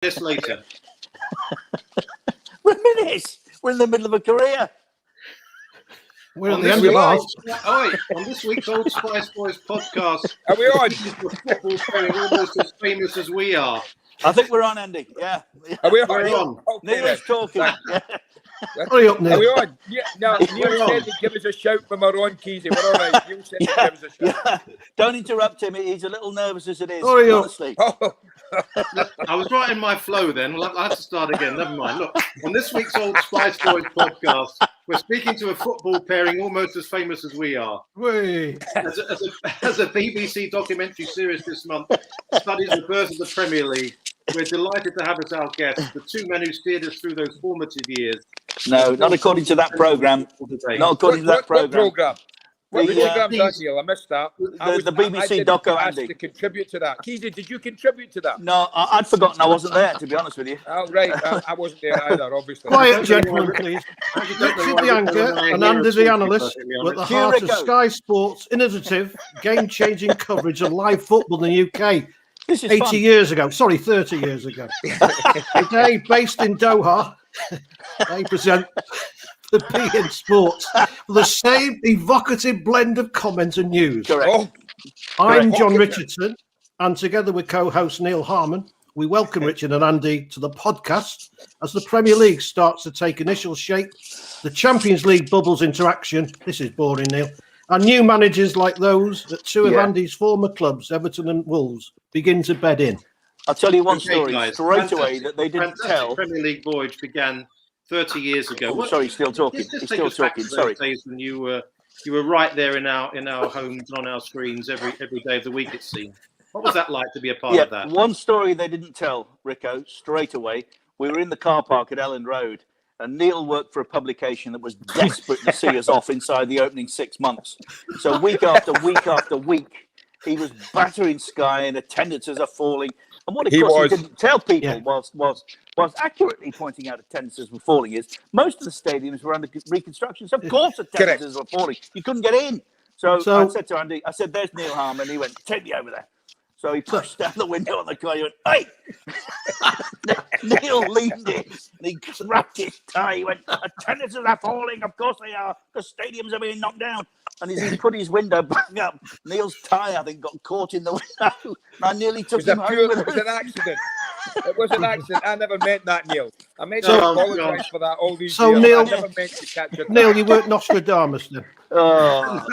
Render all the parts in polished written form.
this later. We're in the middle of a career. We're at the end of ours. On this week's Old Spice Boys podcast, are we on? Football playing almost as famous as we are. I think we're on, Andy. Yeah. Are we We're on. Okay, Neil's talking. Hurry up, Neil. Are we on? Yeah, no, Neil said to give us a shout when we're on, Keezy. We're all right. Neil said to give us a shout. Yeah. Don't interrupt him. He's a little nervous as it is. Hurry up. Honestly. I was right in my flow then. Well, I have to start again. Never mind. Look, on this week's Old Spice Boys podcast, we're speaking to a football pairing almost as famous as we are. Whee. As a BBC documentary series this month studies the birth of the Premier League, we're delighted to have as our guests the two men who steered us through those formative years. No, not according to that programme. Not according to that programme. What programme that, Neil? I missed that. The BBC doco, Andy. To contribute to that. Keezy, did you contribute to that? No, I'd forgotten I wasn't there, to be honest with you. Oh, right. I wasn't there either, obviously. Quiet, gentlemen, please. Richard the anchor and Andy the analyst were at the heart of Sky Sports' innovative, game-changing coverage of live football in the UK. This is 80 fun. years ago. Sorry, 30 years ago. Today, based in Doha, they present the beIN Sports with the same evocative blend of comment and news. Correct. I'm John Richardson, and together with co-host Neil Harmon, we welcome Richard and Andy to the podcast as the Premier League starts to take initial shape, the Champions League bubbles into action. This is boring, Neil. And new managers like those at two of Andy's former clubs, Everton and Wolves, begin to bed in. I'll tell you one story guys. straight away that they didn't tell. Premier League voyage began 30 years ago. Oh, sorry, still talking. He's still talking. Sorry. Days when you were right there in our homes and on our screens every day of the week, it seemed. What was that like to be a part of that? One story they didn't tell, Rico, straight away. We were in the car park at Elland Road, and Neil worked for a publication that was desperate to see us off inside the opening 6 months. So week after week after week, he was battering Sky and attendances are falling. And what, of course, he didn't tell people was accurately pointing out attendances were falling is most of the stadiums were under reconstruction. So, of course, attendances were falling. You couldn't get in. So I said to Andy, there's Neil Harmon. He went, take me over there. So he pushed down the window on the car. He went, hey! Neil leaned in and he grabbed his tie. He went, attendances are falling. Of course they are. The stadiums are being knocked down. And as he put his window back up, Neil's tie, I think, got caught in the window. And I nearly took him home with us. It was an accident. It was an accident. I never meant that, Neil. I meant to apologise for that all these years. Neil, I never meant to catch it. Neil, you weren't Nostradamus then. No.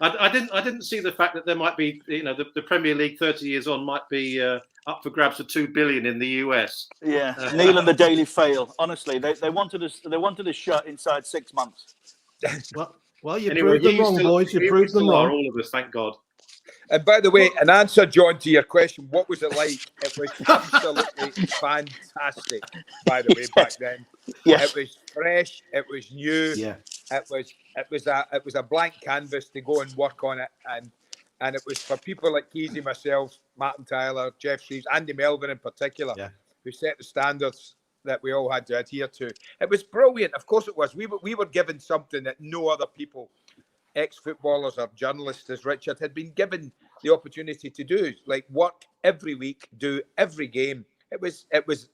I didn't see the fact that there might be, the Premier League 30 years on might be up for grabs for $2 billion in the US. Yeah, Neil and the Daily Fail. Honestly, they wanted us shut inside 6 months. Well, you proved them wrong, boys. You proved them wrong. All of us, thank God. And by the way, an answer, John, to your question, what was it like? It was absolutely fantastic, by the way, back then. Yes. It was fresh, it was new, it was a blank canvas to go and work on it, and it was for people like Keezy, myself, Martin Tyler, Jeff Shreves, Andy Melvin in particular, who set the standards that we all had to adhere to. It was brilliant, of course it was. We were given something that no other people, ex-footballers or journalists, as Richard, had been given the opportunity to do, like work every week, do every game. It was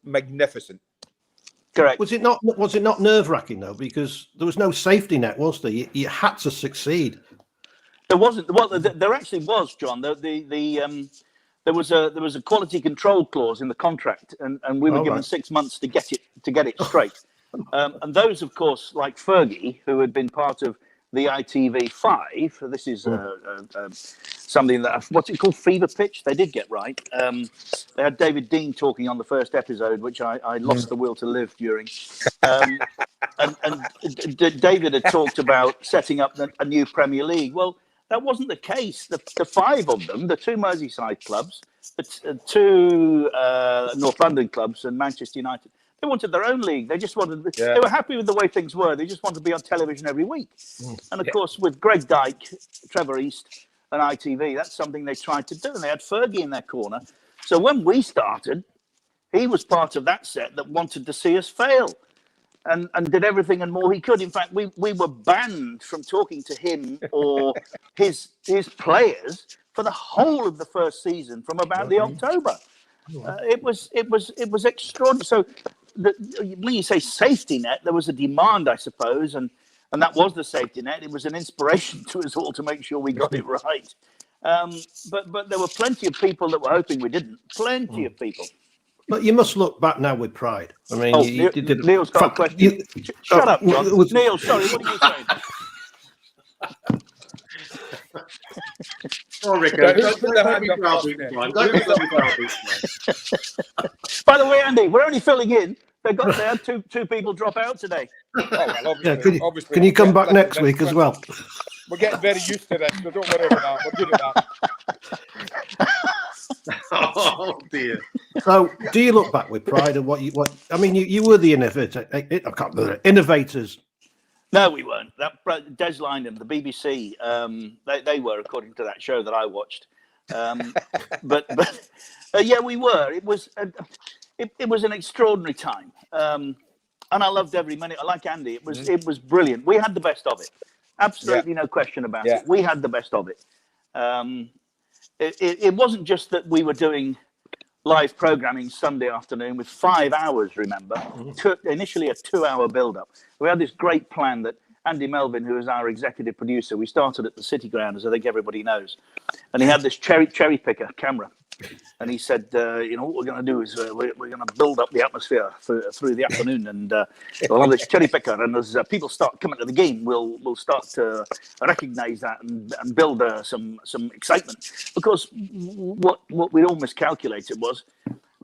magnificent. Correct. Was it not nerve-wracking though, because there was no safety net, was there? You had to succeed. There wasn't. Well, there actually was, John. There was a quality control clause in the contract, and we were given 6 months to get it straight. And those, of course, like Fergie, who had been part of the ITV5. This is something that, what's it called, Fever Pitch? They did get right. They had David Dean talking on the first episode, which I lost the will to live during. And David had talked about setting up a new Premier League. Well, that wasn't the case. The five of them, the two Merseyside clubs, the two North London clubs and Manchester United, they wanted their own league. They just wanted. They were happy with the way things were. They just wanted to be on television every week. And of course, with Greg Dyke, Trevor East, and ITV, that's something they tried to do. And they had Fergie in their corner. So when we started, he was part of that set that wanted to see us fail, and did everything and more he could. In fact, we were banned from talking to him or his players for the whole of the first season from about the October. It was extraordinary. So when you say safety net, there was a demand, I suppose, and that was the safety net. It was an inspiration to us all to make sure we got it right. But there were plenty of people that were hoping we didn't. Plenty of people. But you must look back now with pride. I mean, Neil's got a question. Shut up, John. Neil, sorry, what are you saying? Oh, Rico, don't be browbeaten, man. Don't be browbeaten, man. By the way, Andy, we're only filling in. They had two people drop out today. Oh, well, obviously, can you come back next week as well? We're getting very used to this, so don't worry about that. We're good at that. Oh dear. So, do you look back with pride at what? I mean, you were the innovators. No, we weren't. That dazzling them, the BBC. They were, according to that show that I watched. But yeah, we were. It was an extraordinary time, and I loved every minute. Like Andy, it was brilliant. We had the best of it. Absolutely, no question about it. We had the best of it. It wasn't just that we were doing live programming Sunday afternoon with 5 hours, remember? Initially a 2-hour build-up. We had this great plan that Andy Melvin, who is our executive producer, we started at the City Ground, as I think everybody knows. And he had this cherry picker camera. And he said, what we're going to do is we're going to build up the atmosphere through the afternoon, and we'll have this cherry picker. And as people start coming to the game, we'll start to recognise that and build some excitement. Because what we'd all miscalculated was,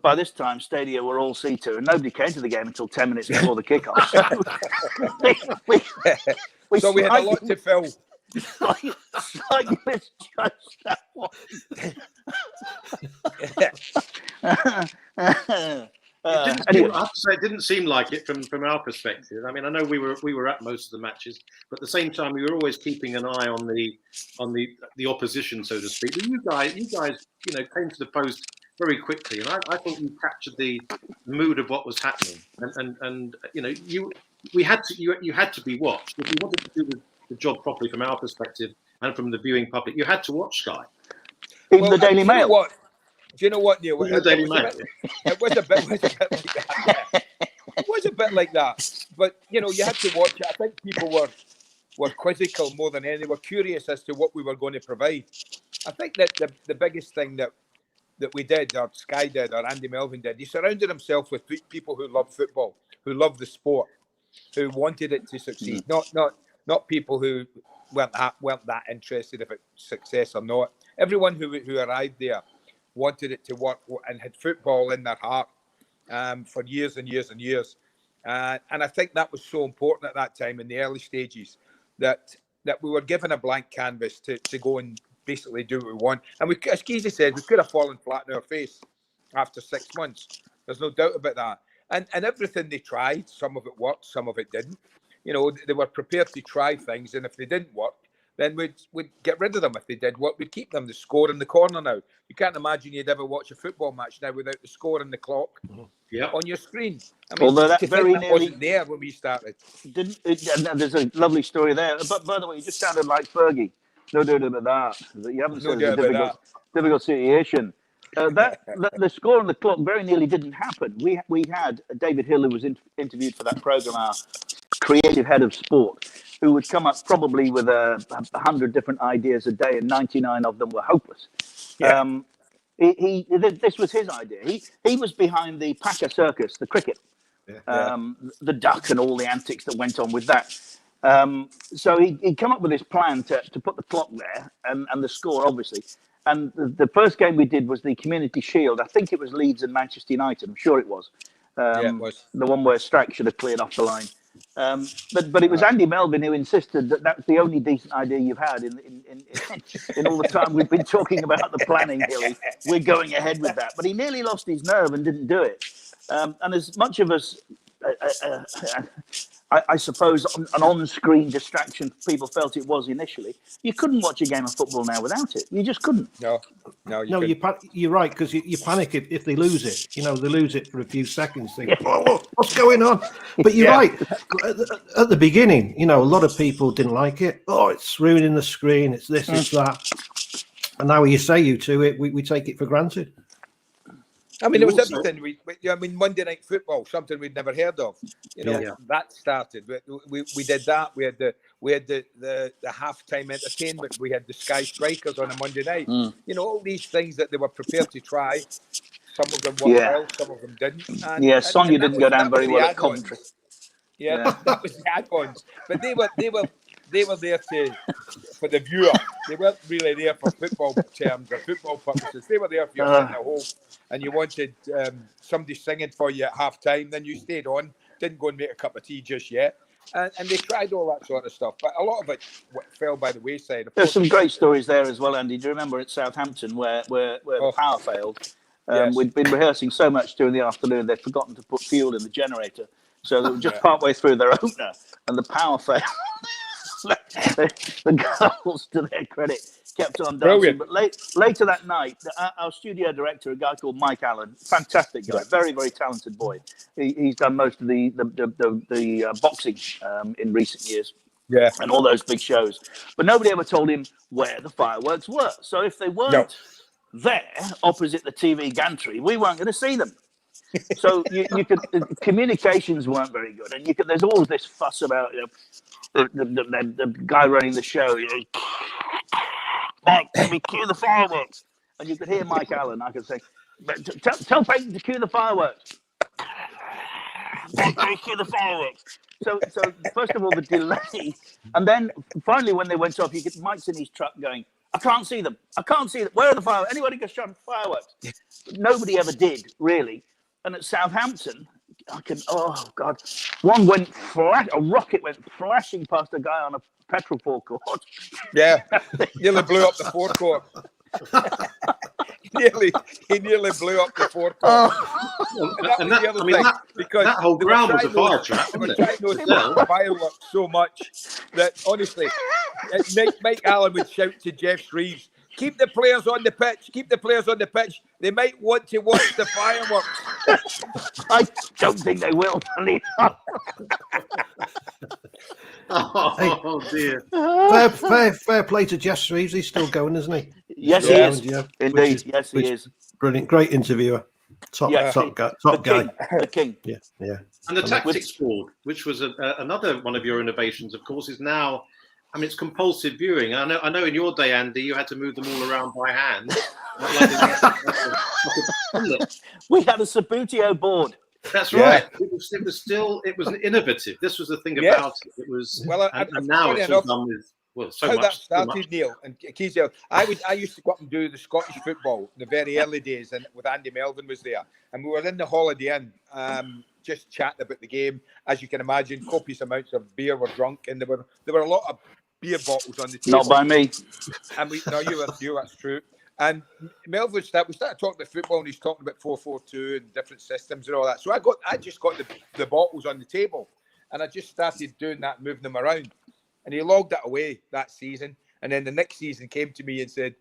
by this time, Stadia were all C2, and nobody came to the game until 10 minutes before the kickoff. So we had a lot to fill. Slightly misjudged that one. Anyway. I have to say, it didn't seem like it from our perspective. I mean, I know we were at most of the matches, but at the same time, we were always keeping an eye on the opposition, so to speak. But you guys, came to the post very quickly, and I thought you captured the mood of what was happening, and you had to be watched if you wanted to do the job properly from our perspective and from the viewing public. You had to watch Sky. Even the Daily Mail. Do you know what, Neil? The Daily Mail. It was a bit like that. It was a bit like that. But you had to watch it. I think people were quizzical more than anything. They were curious as to what we were going to provide. I think that the biggest thing that we did, or Sky did, or Andy Melvin did, he surrounded himself with people who loved football, who loved the sport, who wanted it to succeed. Not people who weren't that interested if it's success or not. Everyone who arrived there wanted it to work and had football in their heart for years and years and years. And I think that was so important at that time in the early stages that we were given a blank canvas to go and basically do what we want. And we, as Keezy said, we could have fallen flat on our face after 6 months. There's no doubt about that. And everything they tried, some of it worked, some of it didn't. They were prepared to try things, and if they didn't work, then we'd get rid of them. If they did work, we'd keep them. The score in the corner now. You can't imagine you'd ever watch a football match now without the score and the clock on your screen. I mean, although that very nearly wasn't there when we started. There's a lovely story there. But by the way, you just sounded like Fergie. No doubt about that. You haven't said it's a difficult situation. The score and the clock very nearly didn't happen. We had David Hill, who was interviewed for that program, our creative head of sport, who would come up probably with 100 different ideas a day, and 99 of them were hopeless. Yeah. This was his idea. He was behind the Packer circus, the cricket, the duck, and all the antics that went on with that. So he'd come up with this plan to put the clock there and the score, obviously. And the first game we did was the Community Shield. I think it was Leeds and Manchester United. I'm sure it was. It was. The one where Strack should have cleared off the line. But it was Andy Melvin who insisted that that's the only decent idea you've had in all the time we've been talking about the planning, Hilly. We're going ahead with that. But he nearly lost his nerve and didn't do it. And as much of us... I suppose an on-screen distraction people felt it was initially. You couldn't watch a game of football now without it. You just couldn't. No, you're right, because you panic if they lose it. They lose it for a few seconds. Think, what's going on? But you're right. At the beginning, a lot of people didn't like it. Oh, it's ruining the screen. It's this, it's that. And now you say you to it, we take it for granted. I mean, it was everything. I mean, Monday Night Football, something we'd never heard of. You know, that started. We did that. We had the halftime entertainment. We had the Sky Strikers on a Monday night. You know, all these things that they were prepared to try. Some of them worked well, some of them didn't. And, Sonia didn't go down very well at Coventry. That was the add-ons. But they were there for the viewer. They weren't really there for football terms or football purposes. They were there if you were sitting at home and you wanted somebody singing for you at half time, then you stayed on, didn't go and make a cup of tea just yet. And they tried all that sort of stuff. But a lot of it fell by the wayside. There's some great stories there as well, Andy. Do you remember at Southampton where the power failed? We'd been rehearsing so much during the afternoon, they'd forgotten to put fuel in the generator. So they were just partway through their opener and the power failed. the girls, to their credit, kept on dancing. Brilliant. But later that night, our studio director, a guy called Mike Allen, fantastic guy, very, very talented boy. He's done most of the boxing in recent years. Yeah. And all those big shows. But nobody ever told him where the fireworks were. So if they weren't there, opposite the TV gantry, we weren't going to see them. So you could, communications weren't very good, and there's all this fuss about the guy running the show. Mike, can we cue the fireworks? And you could hear Mike Allen. I could say, tell Peyton to cue the fireworks. Cue the fireworks. So first of all, the delay, and then finally when they went off, Mike's in his truck going, I can't see them. Where are the fireworks? Anybody can show fireworks? Nobody ever did, really. And at Southampton, one went a rocket went flashing past a guy on a petrol forecourt. Yeah, nearly blew up the forecourt. He nearly blew up the forecourt. That whole ground was a fire trap. They were trying those fireworks so much that honestly, Mike Allen would shout to Jeff Shreves, keep the players on the pitch. Keep the players on the pitch. They might want to watch the fireworks. I don't think they will. Oh dear. Fair play to Jeff Shreves. He's still going, isn't he? Yes, he is. Yeah. Indeed. Yes, he is. Brilliant. Great interviewer. Top guy. The king. Yeah. And the tactics board, which was another one of your innovations, of course, is now. I mean, it's compulsive viewing. I know. In your day, Andy, you had to move them all around by hand. We had a Sabutio board. That's right. It was innovative. This was the thing about it. It was. Well, and now it's all done with so how much. That started, Neil and Keezy. I used to go up and do the Scottish football in the very early days, and with Andy Melvin was there, and we were in the Holiday Inn, just chatting about the game. As you can imagine, copious amounts of beer were drunk, and there were a lot of beer bottles on the table. Not by me. And you. That's true. And Melvin we started talking about football, and he's talking about 4-4-2 and different systems and all that. So I just got the bottles on the table, and I just started doing that, moving them around. And he logged that away that season. And then the next season came to me and said,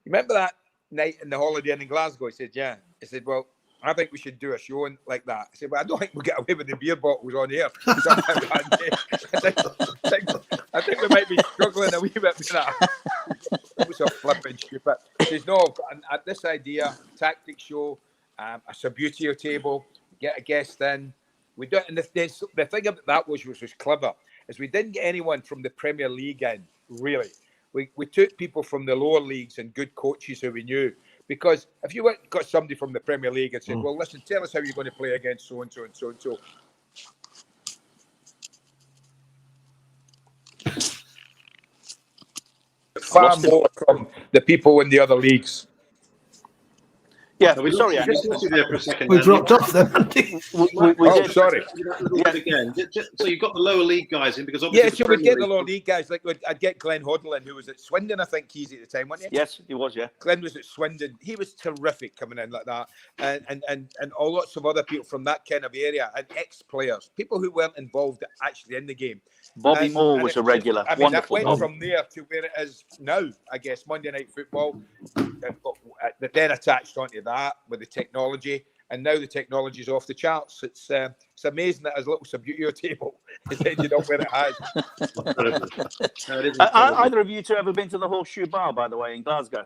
remember that night in the Holiday Inn in Glasgow? He said, yeah. I said, well, I think we should do a show like that. I said, well, I don't think we'll get away with the beer bottles on here. I think we might be struggling a wee bit with that. It was so flipping stupid. There's this idea, tactics show, a Sabutio table, get a guest in. We don't, and the thing about that which was clever, is we didn't get anyone from the Premier League in, really. We took people from the lower leagues and good coaches who we knew. Because if you got somebody from the Premier League and said, well, listen, tell us how you're going to play against so-and-so and so-and-so. Far more from the people in the other leagues. Yeah, sorry, Andy. There for a second, we dropped off there, Andy. Sorry. Again. So you've got the lower league guys in because obviously. Yeah, so we'd get the lower league guys. Like I'd get Glenn Hoddle in, who was at Swindon, I think, Keezy at the time, wasn't he? Yes, he was. Yeah, Glenn was at Swindon. He was terrific coming in like that, and all lots of other people from that kind of area and ex-players, people who weren't involved actually in the game. Bobby Moore was a regular. I mean, that went from there to where it is now. I guess Monday Night Football. Then attached onto that with the technology, and now the technology is off the charts. It's amazing that his little Sabutio table has ended up where it has. Either of you two ever been to the Horseshoe Bar, by the way, in Glasgow?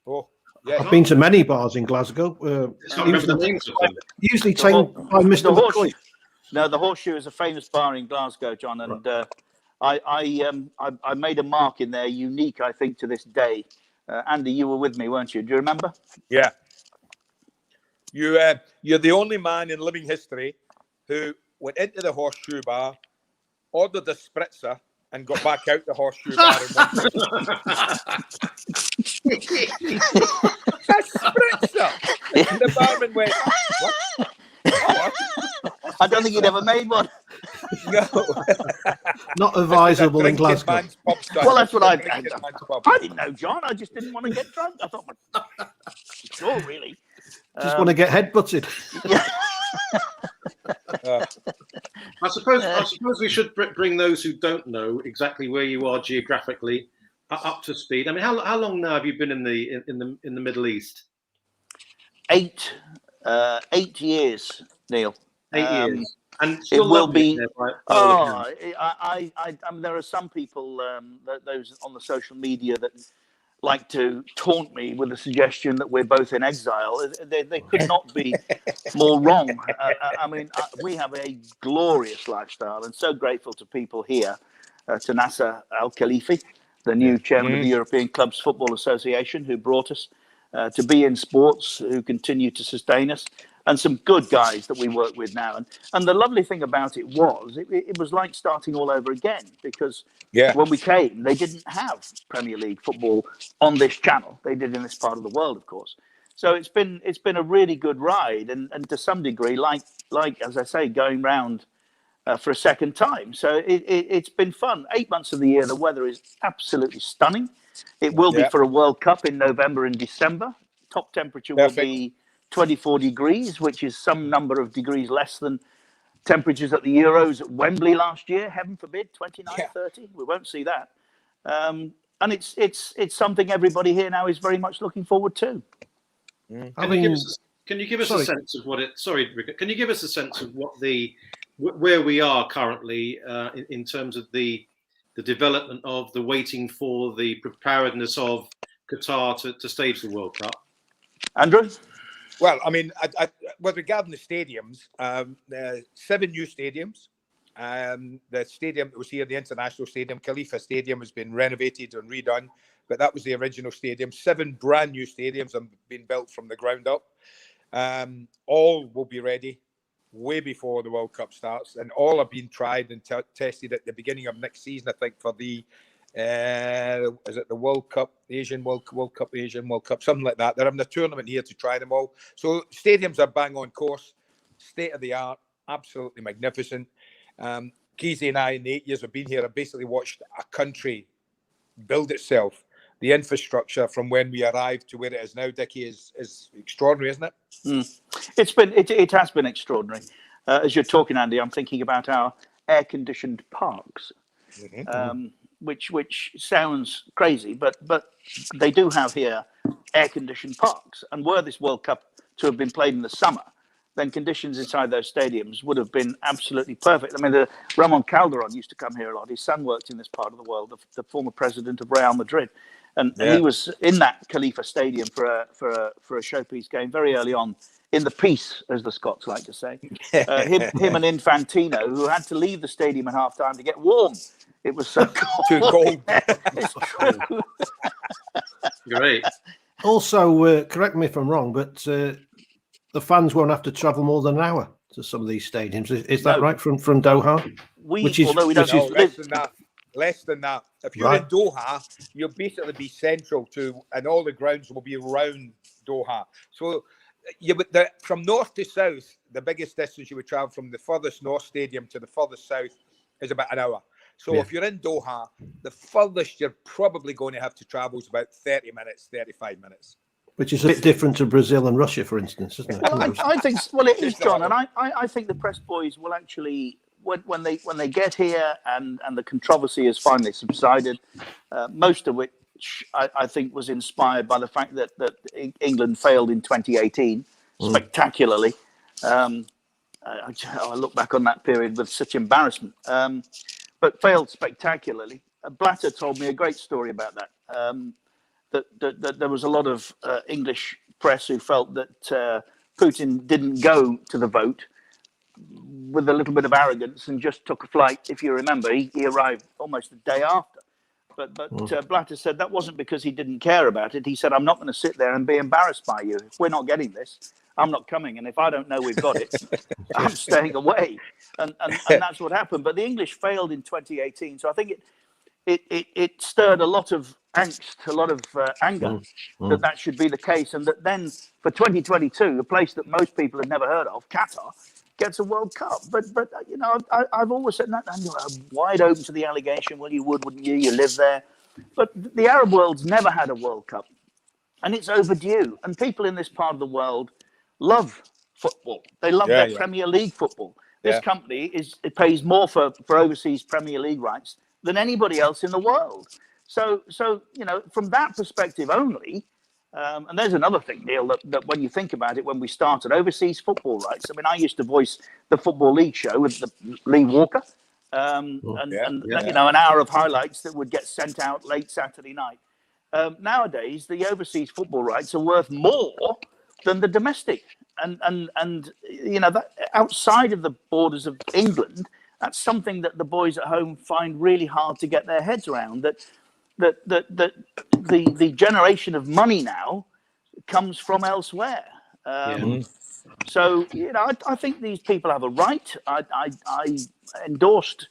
Oh, Yeah. I've been to many bars in Glasgow. Usually taken by Mr. McCoy. No, the Horseshoe is a famous bar in Glasgow, John, and I made a mark in there, unique, I think, to this day. Andy, you were with me, weren't you? Do you remember? Yeah. You're the only man in living history who went into the Horseshoe bar, ordered a spritzer, and got back out the Horseshoe bar in one A spritzer! And the barman went, what? I don't think he'd ever made one. No. Not advisable in Glasgow. Well, that's what I didn't know, John. I just didn't want to get drunk. I thought, sure, really. Just want to get headbutted. I suppose we should bring those who don't know exactly where you are geographically up to speed. I mean, how long now have you been in the Middle East? 8 years, Neil. 8 years. And it will be. There are some people, those on the social media, that like to taunt me with the suggestion that we're both in exile. They could not be more wrong. I mean, we have a glorious lifestyle, and so grateful to people here, to Nasser Al Khalifi, the new chairman of the European Clubs Football Association, who brought us to be in sports, who continue to sustain us, and some good guys that we work with now. And the lovely thing about it was like starting all over again, because when we came, they didn't have Premier League football on this channel. They did in this part of the world, of course. So it's been a really good ride, and to some degree, like as I say, going round for a second time. So it's been fun. 8 months of the year, the weather is absolutely stunning. It will be for a World Cup in November and December. Top temperature will be 24 degrees, which is some number of degrees less than temperatures at the Euros at Wembley last year. Heaven forbid, 29, 30. We won't see that. And it's something everybody here now is very much looking forward to. Can you give us a sense of what it? Sorry, Rick. Can you give us a sense of where we are currently in terms of the development of the waiting for the preparedness of Qatar to stage the World Cup? Andrew? Well, I mean, with regarding the stadiums, 7 new stadiums. The stadium that was here, the International Stadium, Khalifa Stadium, has been renovated and redone, but that was the original stadium. 7 brand new stadiums have been built from the ground up. All will be ready way before the World Cup starts, and all have been tried and tested at the beginning of next season, I think, for the is it the World Cup, Asian World Cup, Asian World Cup, something like that. They're having a tournament here to try them all. So stadiums are bang on course, state of the art, absolutely magnificent. Keezy and I, in the 8 years we've been here, have basically watched a country build itself. The infrastructure from when we arrived to where it is now, Dickie, is extraordinary, isn't it? It has been extraordinary. As you're talking, Andy, I'm thinking about our air-conditioned parks. Which sounds crazy, but they do have here air-conditioned parks. And were this World Cup to have been played in the summer, then conditions inside those stadiums would have been absolutely perfect. I mean, Ramon Calderon used to come here a lot. His son worked in this part of the world, the former president of Real Madrid. And he was in that Khalifa Stadium for a showpiece game very early on, in the piece, as the Scots like to say. Him and Infantino, who had to leave the stadium at half-time to get warm. It was so cold. Too cold. It's true. Great. Also, correct me if I'm wrong, but the fans won't have to travel more than an hour to some of these stadiums. Is that right, from Doha? Although we don't know, less than that. If you're in Doha, you'll basically be central to, and all the grounds will be around Doha. So from north to south, the biggest distance you would travel from the furthest north stadium to the furthest south is about an hour. So if you're in Doha, the furthest you're probably going to have to travel is about 30 minutes, 35 minutes. Which is a bit different to Brazil and Russia, for instance, isn't it? Well, I think it is, John, and I think the press boys will actually, when they get here and the controversy has finally subsided, most of which I think was inspired by the fact that England failed in 2018 spectacularly. I look back on that period with such embarrassment, but failed spectacularly. Blatter told me a great story about that. that there was a lot of English press who felt that Putin didn't go to the vote with a little bit of arrogance and just took a flight. If you remember, he arrived almost the day after. But Blatter said that wasn't because he didn't care about it. He said, I'm not going to sit there and be embarrassed by you. If we're not getting this, I'm not coming. And if I don't know we've got it, I'm staying away. And that's what happened. But the English failed in 2018. So I think it stirred a lot of angst, a lot of anger that should be the case. And that then for 2022, a place that most people had never heard of, Qatar, gets a World Cup. But you know, I've always said that I'm wide open to the allegation. Well, you would, wouldn't you? You live there. But the Arab world's never had a World Cup, and it's overdue. And people in this part of the world love football. They love their Premier League football. This company it pays more for overseas Premier League rights than anybody else in the world. So you know, from that perspective only. And there's another thing, Neil, that when you think about it, when we started overseas football rights, I mean, I used to voice the Football League show with Lee Walker, you know, an hour of highlights that would get sent out late Saturday night. Nowadays, the overseas football rights are worth more than the domestic, and you know, that outside of the borders of England, that's something that the boys at home find really hard to get their heads around. That the generation of money now comes from elsewhere. So, you know, I think these people have a right. I endorsed,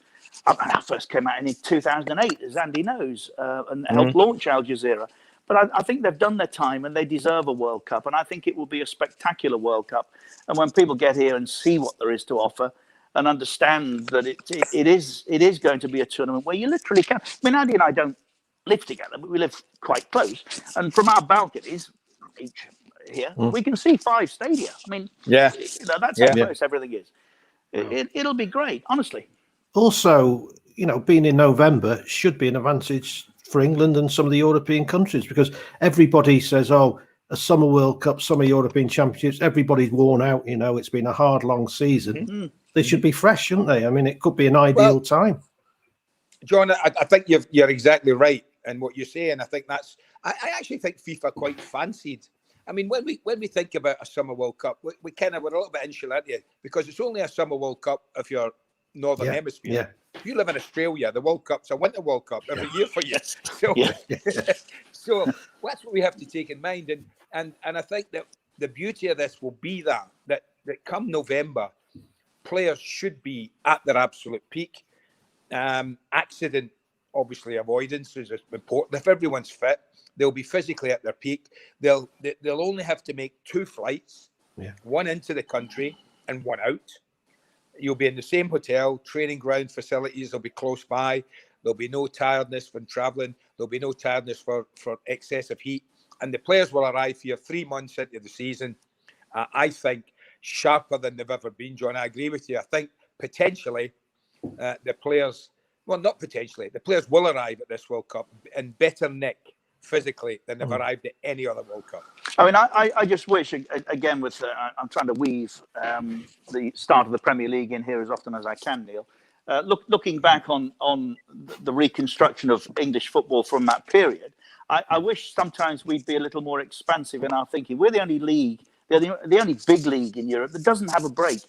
I first came out in 2008, as Andy knows, and helped launch Al Jazeera. But I think they've done their time and they deserve a World Cup. And I think it will be a spectacular World Cup. And when people get here and see what there is to offer and understand that it is going to be a tournament where you literally can. I mean, Andy and I don't live together, but we live quite close. And from our balconies, each here, we can see 5 stadia. I mean, you know, that's how close everything is. It'll be great, honestly. Also, you know, being in November should be an advantage for England and some of the European countries, because everybody says, oh, a summer World Cup, summer European Championships, everybody's worn out, you know, it's been a hard, long season. They should be fresh, shouldn't they? I mean, it could be an ideal time. John, I think you're exactly right in what you're saying. I think I actually think FIFA quite fancied. I mean, when we think about a summer World Cup, we're a little bit insulated because it's only a summer World Cup if you're Northern Hemisphere. If you live in Australia, the World Cup's a Winter World Cup every year for you. So, so that's what we have to take in mind. And I think that the beauty of this will be that come November, players should be at their absolute peak. Accident, obviously, avoidance is important. If everyone's fit, they'll be physically at their peak. They'll only have to make 2 flights, one into the country and one out. You'll be in the same hotel, training ground facilities will be close by. There'll be no tiredness from travelling. There'll be no tiredness for excessive heat. And the players will arrive here 3 months into the season, I think, sharper than they've ever been, John. I agree with you. I think potentially the players, well, not potentially, the players will arrive at this World Cup in better nick physically than they've arrived at any other World Cup. I mean, I just wish, again, with I'm trying to weave the start of the Premier League in here as often as I can, Neil. Looking back on the reconstruction of English football from that period, I wish sometimes we'd be a little more expansive in our thinking. We're the only league, the only big league in Europe that doesn't have a break.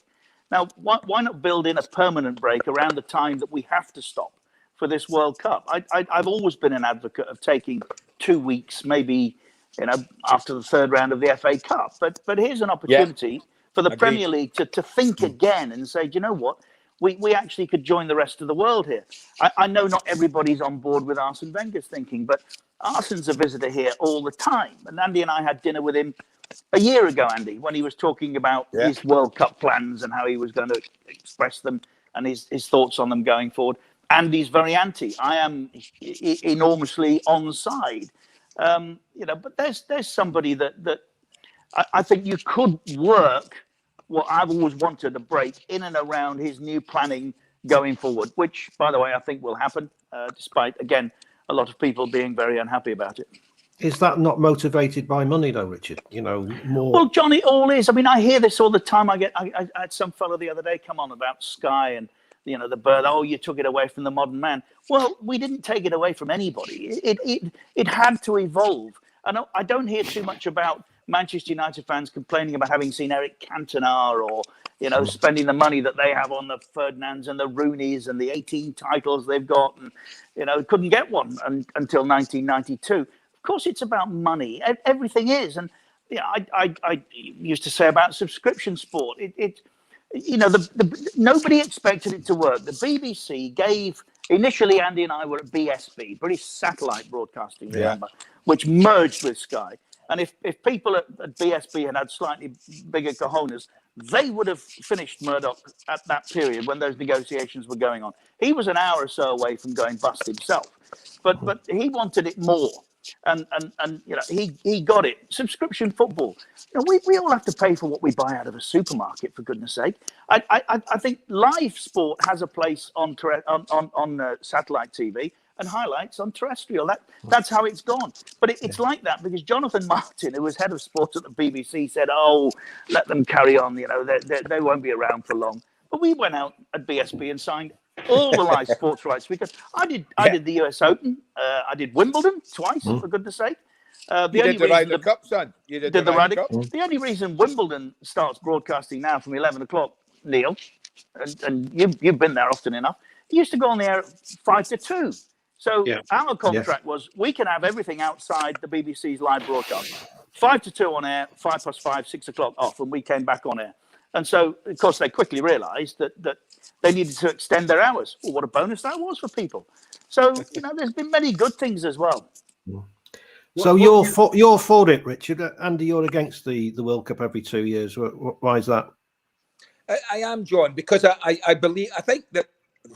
Now, why not build in a permanent break around the time that we have to stop for this World Cup? I've always been an advocate of taking 2 weeks, maybe, you know, after the 3rd round of the FA Cup. But here's an opportunity for the Premier League to think again and say, do you know what? We actually could join the rest of the world here. I know not everybody's on board with Arsene Wenger's thinking, but Arsene's a visitor here all the time. And Andy and I had dinner with him a year ago, Andy, when he was talking about his World Cup plans and how he was going to express them and his thoughts on them going forward. Andy's very anti. I am enormously on side. You know, but there's somebody that I think you could work what I've always wanted, a break in and around his new planning going forward, which, by the way, I think will happen, despite, again, a lot of people being very unhappy about it. Is that not motivated by money, though, Richard? You know, more. Well, John, it all is. I mean, I hear this all the time. I had some fellow the other day come on about Sky and the birth. Oh, you took it away from the modern man. Well, we didn't take it away from anybody. It had to evolve. And I don't hear too much about Manchester United fans complaining about having seen Eric Cantona or, spending the money that they have on the Ferdinands and the Rooneys and the 18 titles they've got, and, couldn't get one until 1992. Of course, it's about money. Everything is. And I used to say about subscription sport, nobody expected it to work. The BBC gave, initially Andy and I were at BSB, British Satellite Broadcasting, remember, which merged with Sky. And if people at BSB had slightly bigger cojones, they would have finished Murdoch at that period when those negotiations were going on. He was an hour or so away from going bust himself, but he wanted it more. And he got it. Subscription football. We all have to pay for what we buy out of a supermarket, for goodness sake. I think live sport has a place on satellite TV and highlights on terrestrial. That's how it's gone. But it's like that because Jonathan Martin, who was head of sports at the BBC, said, "Oh, let them carry on. They won't be around for long." But we went out at BSB and signed all the live sports rights because I did the US Open, I did Wimbledon twice, for goodness sake. You did the Ryder Cup, son. You did the Ryder Cup. The only reason Wimbledon starts broadcasting now from 11 o'clock, Neil, and you've been there often enough, it used to go on the air at 5 to 2. So our contract was we can have everything outside the BBC's live broadcast. 5 to 2 on air, 5 plus 5, 6 o'clock off, and we came back on air. And so, of course, they quickly realised that they needed to extend their hours. Well, what a bonus that was for people. So, there's been many good things as well. So you're for it, Richard. Andy, you're against the World Cup every 2 years. Why is that? I am, John, because I think that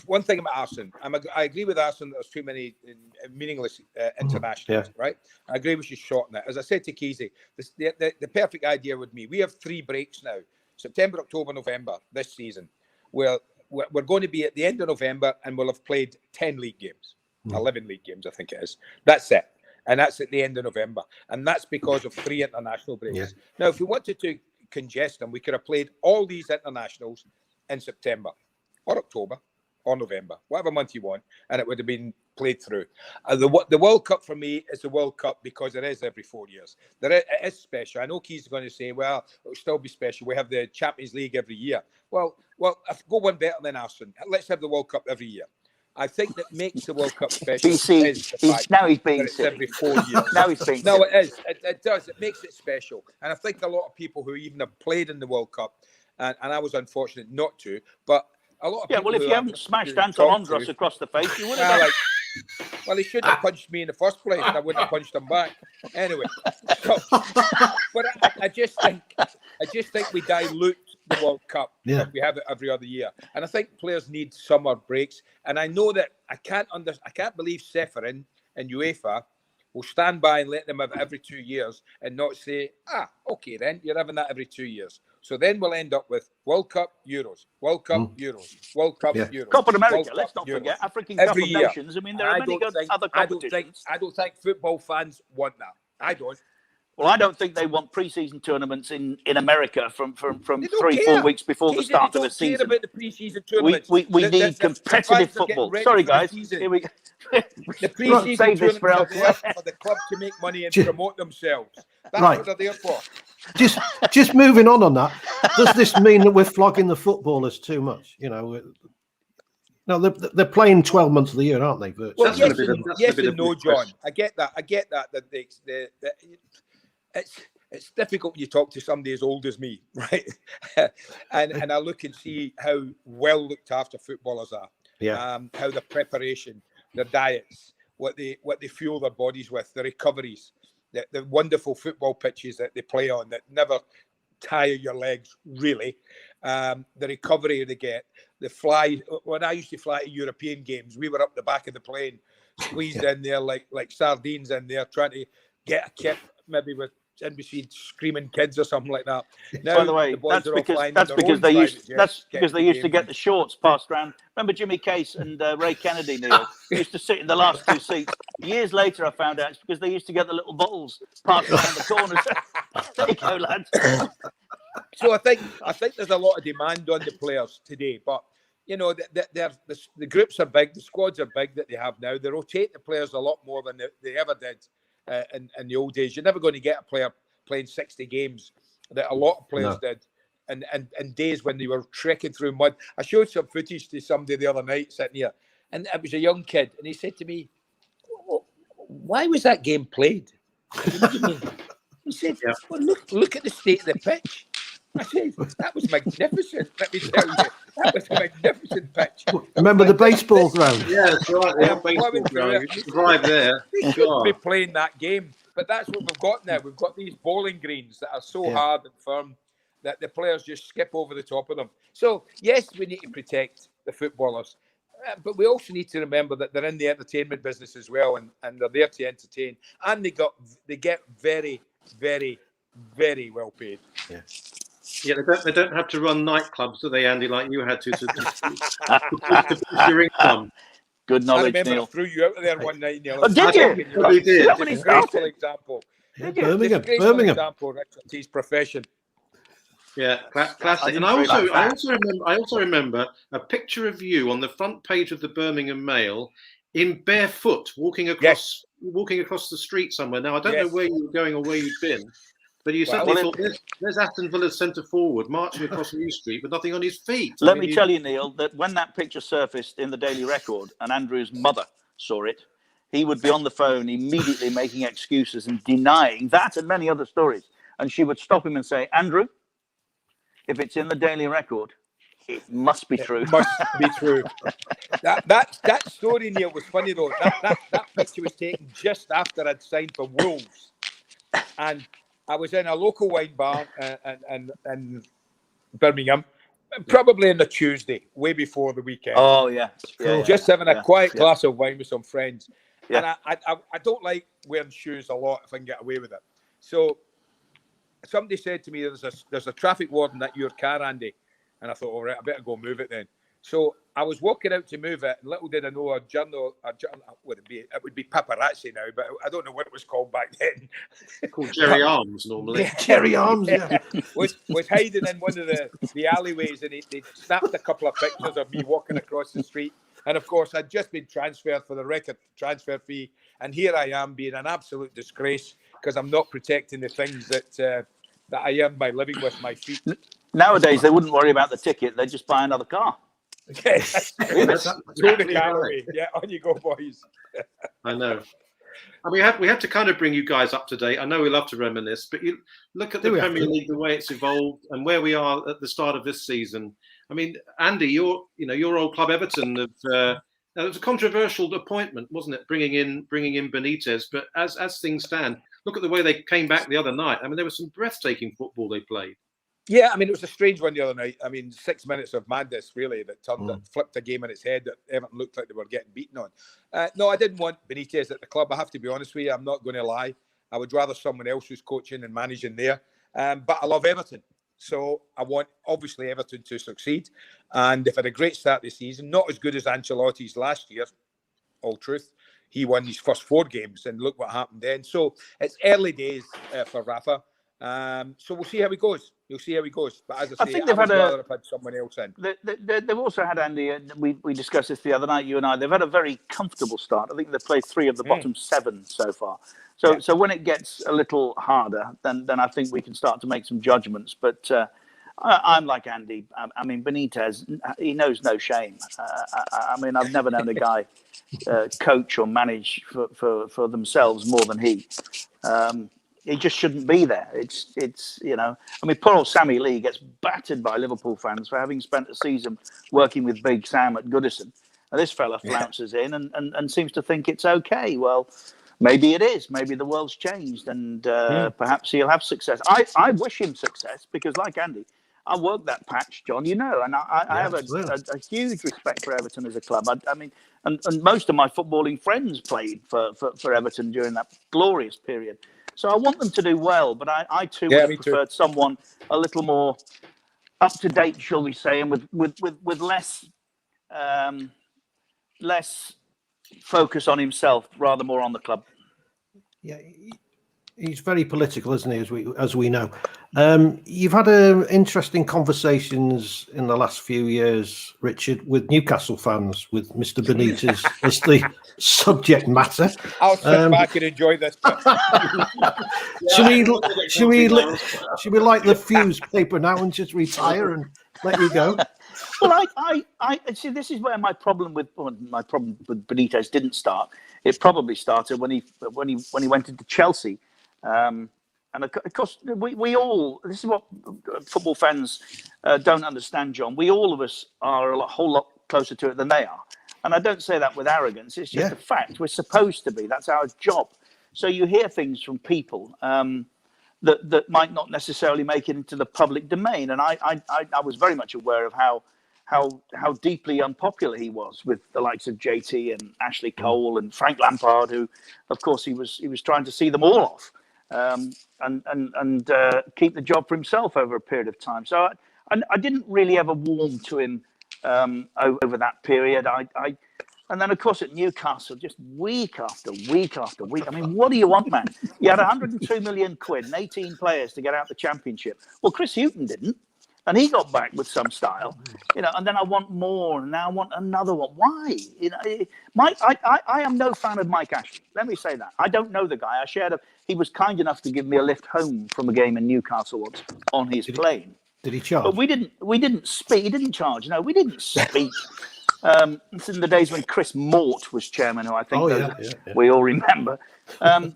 one thing about Arsene, I agree with Arsene that there's too many meaningless internationals, right? I agree we should shorten it. As I said to Kesey, the perfect idea with me, we have 3 breaks now. September, October, November this season. We're going to be at the end of November and we'll have played 10 league games, 11 league games, I think it is. That's it. And that's at the end of November. And that's because of 3 international breaks. Yeah. Now, if we wanted to congest them, we could have played all these internationals in September or October or November, whatever month you want, and it would have been played through. The World Cup for me is the World Cup because it is every 4 years. It is special. I know Keys is going to say, well, it'll still be special. We have the Champions League every year. Well, I've got one better than Arsene. Let's have the World Cup every year. I think that makes the World Cup special. Is the fact now he's being it's every 4 years. Now he's being No, it is. It does. It makes it special. And I think a lot of people who even have played in the World Cup, and I was unfortunate not to, but a lot of people. Well, if you haven't smashed Anton Andros across the face, you would have. Well, he shouldn't have punched me in the first place, and I wouldn't have punched him back. Anyway, but I just think we dilute the World Cup if we have it every other year, and I think players need summer breaks. And I know that I can't believe Seferin and UEFA will stand by and let them have it every 2 years and not say, okay, then you're having that every 2 years. So then we'll end up with World Cup, Euros, World Cup, Euros, World Cup, Euros. Copa America, let's not forget. African Cup of Nations. I mean, there are many good other competitions. I don't think football fans want that. I don't. Well, I don't think they want pre-season tournaments in America from 3-4 weeks before the start of the season. Care about the pre-season tournaments. We need competitive football. Sorry, guys. Here we go. The pre-season tournaments are there for the club to make money and promote themselves. That's what they're there for. Just moving on that. Does this mean that we're flogging the footballers too much? No, they're playing 12 months of the year, aren't they? Well, yes and no, John. I get that. It's difficult when you talk to somebody as old as me, right? and I look and see how well looked after footballers are. Yeah. How the preparation, their diets, what they fuel their bodies with, the recoveries, the wonderful football pitches that they play on that never tire your legs, really. The recovery they get, the fly. When I used to fly to European games, we were up the back of the plane, squeezed in there like sardines in there, trying to get a kip, maybe with in between screaming kids or something like that. Now, by the way, that's because they used to get the shorts passed around. Remember Jimmy Case and Ray Kennedy, Neil, used to sit in the last 2 seats. Years later, I found out it's because they used to get the little bottles passed around the corners. There you go, lads. So I think there's a lot of demand on the players today, but you know, the groups are big, the squads are big that they have now. They rotate the players a lot more than they ever did in the old days. You're never going to get a player playing 60 games that a lot of players did. And days when they were trekking through mud. I showed some footage to somebody the other night sitting here, and it was a young kid, and he said to me, "Why was that game played?" I said, "What do you mean?" He said, "Well, look at the state of the pitch." I said, "That was magnificent. Let me tell you, that was a magnificent pitch." Remember the baseball ground? Yeah, that's right. Yeah, baseball ground. You should drive there. They shouldn't be playing that game, but that's what we've got now. We've got these bowling greens that are so hard and firm that the players just skip over the top of them. So, yes, we need to protect the footballers, but we also need to remember that they're in the entertainment business as well, and they're there to entertain, and they get very, very, very well paid. Yeah, they don't have to run nightclubs, do they, Andy, like you had to boost your income. Good knowledge, I remember Neil. I threw you out of there one night, Neil. Oh, did you? Probably did. That when he started? Example. Birmingham. Example, Richard, his profession. Yeah, classic. And I also remember a picture of you on the front page of the Birmingham Mail in barefoot, walking across the street somewhere. Now I don't know where you were going or where you'd been, but you suddenly thought, "There's Aston Villa's centre forward marching across New Street with nothing on his feet." Let me tell you, Neil, that when that picture surfaced in the Daily Record and Andrew's mother saw it, he would be on the phone immediately making excuses and denying that and many other stories. And she would stop him and say, "Andrew, if it's in the Daily Record, it must be true." It must be true. That story, Neil, was funny though. That picture was taken just after I'd signed for Wolves, and I was in a local wine bar in Birmingham, probably on a Tuesday, way before the weekend. Oh yeah, just having a quiet glass of wine with some friends. Yeah. And I don't like wearing shoes a lot if I can get away with it. So somebody said to me, "There's a traffic warden at your car, Andy," and I thought, "All right, I better go move it then." So I was walking out to move it, and little did I know a journal it would be paparazzi now, but I don't know what it was called back then. Called Jerry Arms normally. Jerry Arms, was hiding in one of the alleyways, and they snapped a couple of pictures of me walking across the street. And of course, I'd just been transferred for the record transfer fee, and here I am being an absolute disgrace because I'm not protecting the things that I earn by living with my feet. Nowadays, they wouldn't worry about the ticket; they'd just buy another car. Yes. Throw the car away. Yeah, on you go, boys. I know. And we have to kind of bring you guys up to date. I know we love to reminisce, but you look at the Premier League, the way it's evolved, and where we are at the start of this season. I mean, Andy, your old club Everton it was a controversial appointment, wasn't it? Bringing in Benitez, but as things stand, look at the way they came back the other night. I mean, there was some breathtaking football they played. Yeah, I mean, it was a strange one the other night. I mean, 6 minutes of madness, really, that flipped a game on its head that Everton looked like they were getting beaten on. No, I didn't want Benitez at the club. I have to be honest with you. I'm not going to lie. I would rather someone else who's coaching and managing there. But I love Everton. So I want, obviously, Everton to succeed. And they've had a great start this season. Not as good as Ancelotti's last year, all truth. He won his first 4 games, and look what happened then. So it's early days for Rafa. So we'll see how he goes. You'll see how he goes. But as I say, I think they've rather have had someone else in. They've also had, Andy, we discussed this the other night, you and I, they've had a very comfortable start. I think they've played 3 of the bottom 7 so far. So when it gets a little harder, then I think we can start to make some judgments. But I'm like Andy. I mean, Benitez, he knows no shame. I mean, I've never known a guy coach or manage for themselves more than he. He just shouldn't be there. It's I mean, poor old Sammy Lee gets battered by Liverpool fans for having spent a season working with Big Sam at Goodison. And this fella flounces in and seems to think it's okay. Well, maybe it is. Maybe the world's changed, and perhaps he'll have success. I wish him success because, like Andy, I worked that patch, John, and I have a huge respect for Everton as a club. I mean, and most of my footballing friends played for Everton during that glorious period. So I want them to do well, but I too would have preferred someone a little more up to date, shall we say, and with less focus on himself, rather more on the club. Yeah, He's very political, isn't he? As we know. You've had interesting conversations in the last few years, Richard, with Newcastle fans, with Mr. Benitez as the subject matter. I'll sit back and enjoy this. Should we light the fuse paper now and just retire and let you go? Well, I see. This is where my problem with Benitez didn't start. It probably started when he went into Chelsea, and of course we all. This is what football fans don't understand, John. All of us are a whole lot closer to it than they are, and I don't say that with arrogance. It's just a fact. We're supposed to be. That's our job. So you hear things from people that might not necessarily make it into the public domain, and I was very much aware of how deeply unpopular he was with the likes of JT and Ashley Cole and Frank Lampard, who, of course, he was trying to see them all off and keep the job for himself over a period of time. So I didn't really ever warm to him over that period. And then, of course, at Newcastle, just week after week after week. I mean, what do you want, man? You had 102 million quid and 18 players to get out the Championship. Well, Chris Hughton didn't. And he got back with some style, and then I want more, and now I want another one. Why? I am no fan of Mike Ashley. Let me say that. I don't know the guy. He was kind enough to give me a lift home from a game in Newcastle once on his plane. Did he charge? But we didn't speak. He didn't charge. No, we didn't speak. It's in the days when Chris Mort was chairman, who I think we all remember. And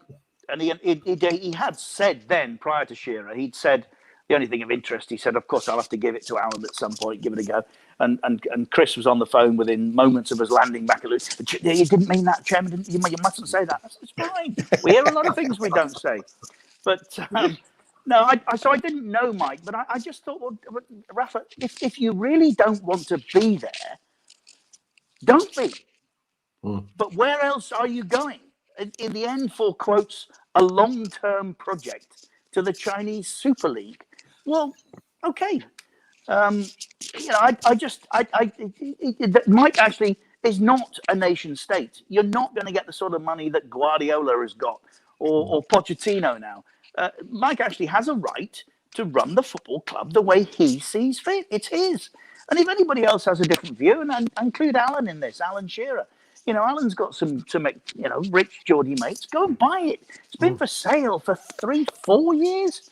he had said then, prior to Shearer, he'd said, the only thing of interest, he said, of course, I'll have to give it to Alan at some point, give it a go. And Chris was on the phone within moments of us landing back at Luton. You didn't mean that, Chairman. You mustn't say that. It's fine. We hear a lot of things we don't say. But no, so I didn't know Mike, but I just thought, well, Rafa, if you really don't want to be there, don't be. But where else are you going? In the end, for quotes, a long-term project to the Chinese Super League. Well, okay. Mike actually is not a nation state. You're not going to get the sort of money that Guardiola has got or Pochettino now. Mike actually has a right to run the football club the way he sees fit. It's his. And if anybody else has a different view, and I include Alan in this, Alan Shearer, Alan's got some rich Geordie mates. Go and buy it. It's been for sale for 3-4 years.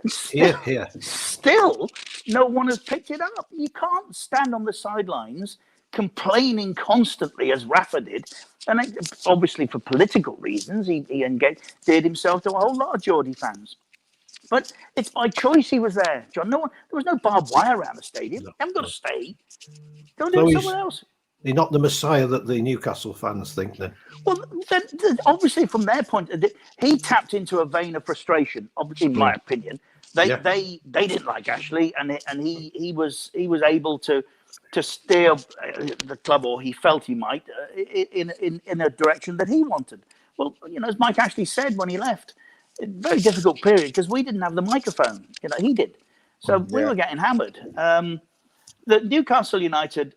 Still, no one has picked it up. You can't stand on the sidelines complaining constantly as Rafa did. And obviously for political reasons, he did himself to a whole lot of Geordie fans. But it's by choice he was there, John. There was no barbed wire around the stadium. You haven't got to stay. Go and do it somewhere else. He's not the Messiah that the Newcastle fans think then. Well, then, obviously from their point of view, he tapped into a vein of frustration, in my opinion. They didn't like Ashley, and he was able to steer the club, or he felt he might, in a direction that he wanted. Well, as Mike Ashley said when he left, a very difficult period because we didn't have the microphone. He did, so we were getting hammered. The Newcastle United.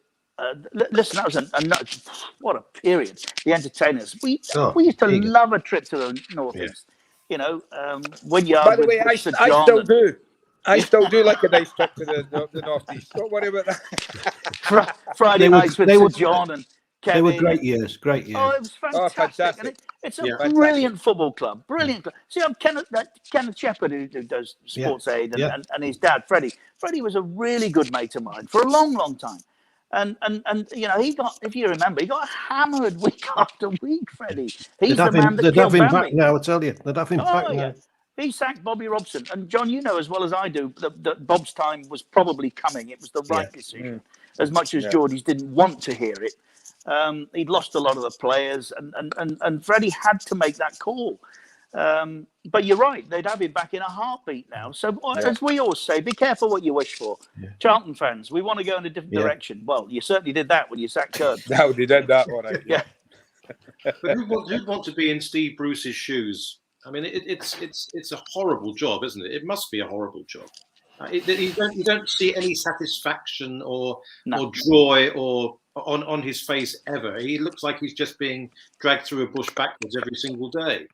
Listen, that was what a period. The entertainers. We used to love a trip to the Northeast. When you're. By the way, I still do. I still do like a nice trip to the Northeast. Don't worry about that. Friday nights with Sir John and Kevin. They were great years. Oh, it was fantastic. And it's a brilliant football club. Brilliant club. See, Kenneth Shepherd, who does Sports Aid, and his dad, Freddie. Freddie was a really good mate of mine for a long, long time. And he got, if you remember, he got hammered week after week, Freddie. He's the man that killed him back now, I tell you. They'd have him back now. He sacked Bobby Robson. And John, as well as I do, that Bob's time was probably coming. It was the right decision. As much as Geordies didn't want to hear it. He'd lost a lot of the players, and Freddie had to make that call. But you're right, they'd have him back in a heartbeat now. So as we always say, be careful what you wish for. Charlton fans, we want to go in a different direction. Well, you certainly did that when you sacked Curd. No, they did that one. But who'd want to be in Steve Bruce's shoes? I mean, it's a horrible job, isn't it? It must be a horrible job. You don't see any satisfaction or joy or on his face ever. He looks like he's just being dragged through a bush backwards every single day.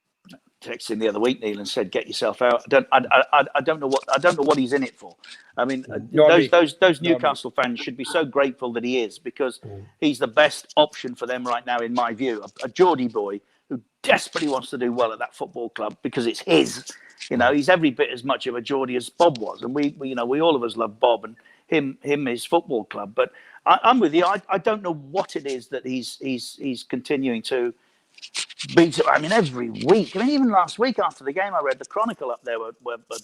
texted him the other week, Neil, and said, "Get yourself out." I don't know what he's in it for. I mean, those Newcastle fans should be so grateful that he is, because he's the best option for them right now, in my view. A Geordie boy who desperately wants to do well at that football club because it's his. You know, he's every bit as much of a Geordie as Bob was, and we all of us love Bob and him his football club. But I'm with you. I don't know what it is that he's continuing to beat. I mean, every week. I mean, even last week after the game, I read the Chronicle up there were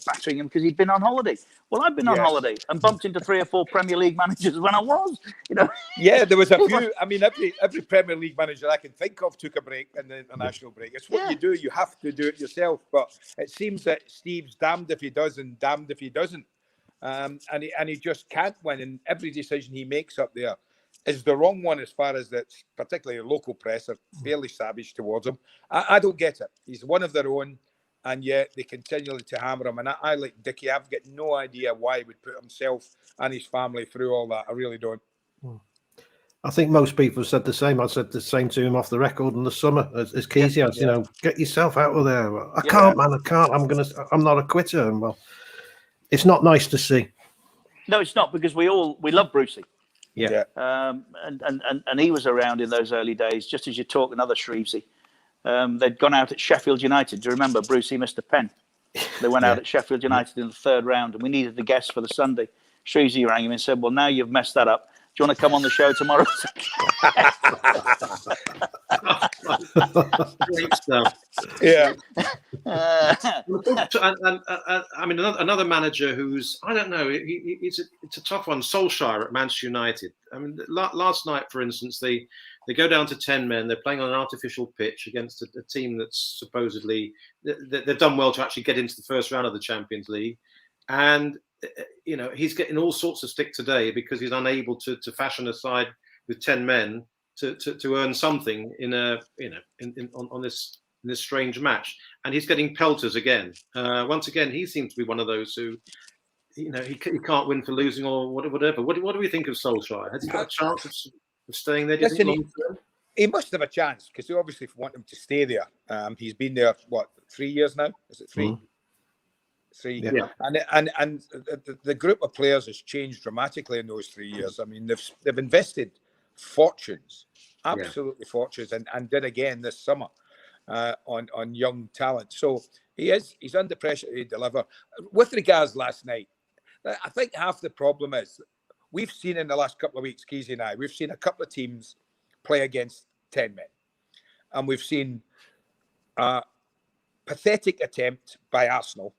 battering him because he'd been on holiday. Well, I've been on holiday and bumped into 3 or 4 Premier League managers when I was. You know. Yeah, there was a few. I mean, every Premier League manager I can think of took a break in the international break. It's what you do. You have to do it yourself. But it seems that Steve's damned if he does and damned if he doesn't. And he just can't win. And every decision he makes up there is the wrong one, as far as that, particularly the local press are fairly savage towards him. I don't get it. He's one of their own, and yet they continually to hammer him. And I like Dickie. I've got no idea why he would put himself and his family through all that. I really don't. I think most people have said the same. I said the same to him off the record in the summer, as Keezy has. You know, get yourself out of there. I can't, man. I can't. I'm not a quitter. And well, it's not nice to see. No, it's not, because we love Brucey. Yeah. And he was around in those early days, just as you talk another Shrevesy. They'd gone out at Sheffield United. Do you remember Brucey missed a pen? They went out at Sheffield United in the 3rd round, and we needed the guest for the Sunday. Shrevesy rang him and said, "Well, now you've messed that up. Do you want to come on the show tomorrow?" Great stuff. Yeah. I mean, another manager who's, I don't know, it's a tough one. Solskjaer at Manchester United. I mean, last night, for instance, they go down to 10 men. They're playing on an artificial pitch against a team that's supposedly they've done well to actually get into the first round of the Champions League, and he's getting all sorts of stick today because he's unable to fashion a side with 10 men to earn something on this strange match, and he's getting pelters again. Once again, he seems to be one of those who, he can't win for losing or whatever. What do we think of Solskjaer? Has he got a chance of staying there? He must have a chance, because they obviously want him to stay there. He's been there 3 years now? Is it 3? 3. Yeah. And the group of players has changed dramatically in those 3 years. I mean, they've invested fortunes, absolutely fortunes, and did again this summer on young talent. So he's under pressure to deliver. With regards last night, I think half the problem is we've seen in the last couple of weeks, Keezy and I, we've seen a couple of teams play against 10 men, and we've seen a pathetic attempt by Arsenal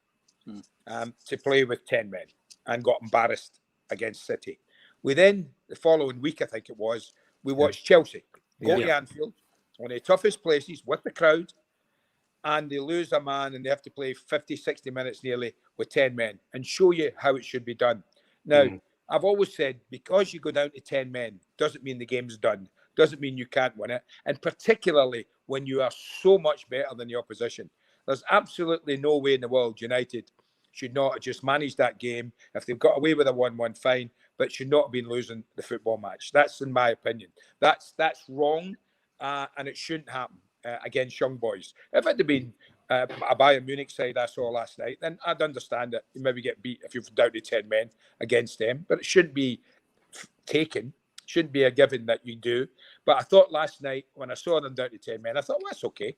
to play with 10 men and got embarrassed against City. We then, the following week, I think it was, we watched Chelsea go to Anfield, one of the toughest places with the crowd, and they lose a man and they have to play 50, 60 minutes nearly with 10 men and show you how it should be done. Now, I've always said, because you go down to 10 men doesn't mean the game's done, doesn't mean you can't win it, and particularly when you are so much better than the opposition. There's absolutely no way in the world United should not have just managed that game. If they've got away with a 1-1, fine, but should not have been losing the football match. That's in my opinion. That's wrong, and it shouldn't happen against young boys. If it had been a Bayern Munich side I saw last night, then I'd understand it. You maybe get beat if you've down to 10 men against them, but it shouldn't be taken. Shouldn't be a given that you do. But I thought last night when I saw them down to 10 men, I thought, well, that's okay.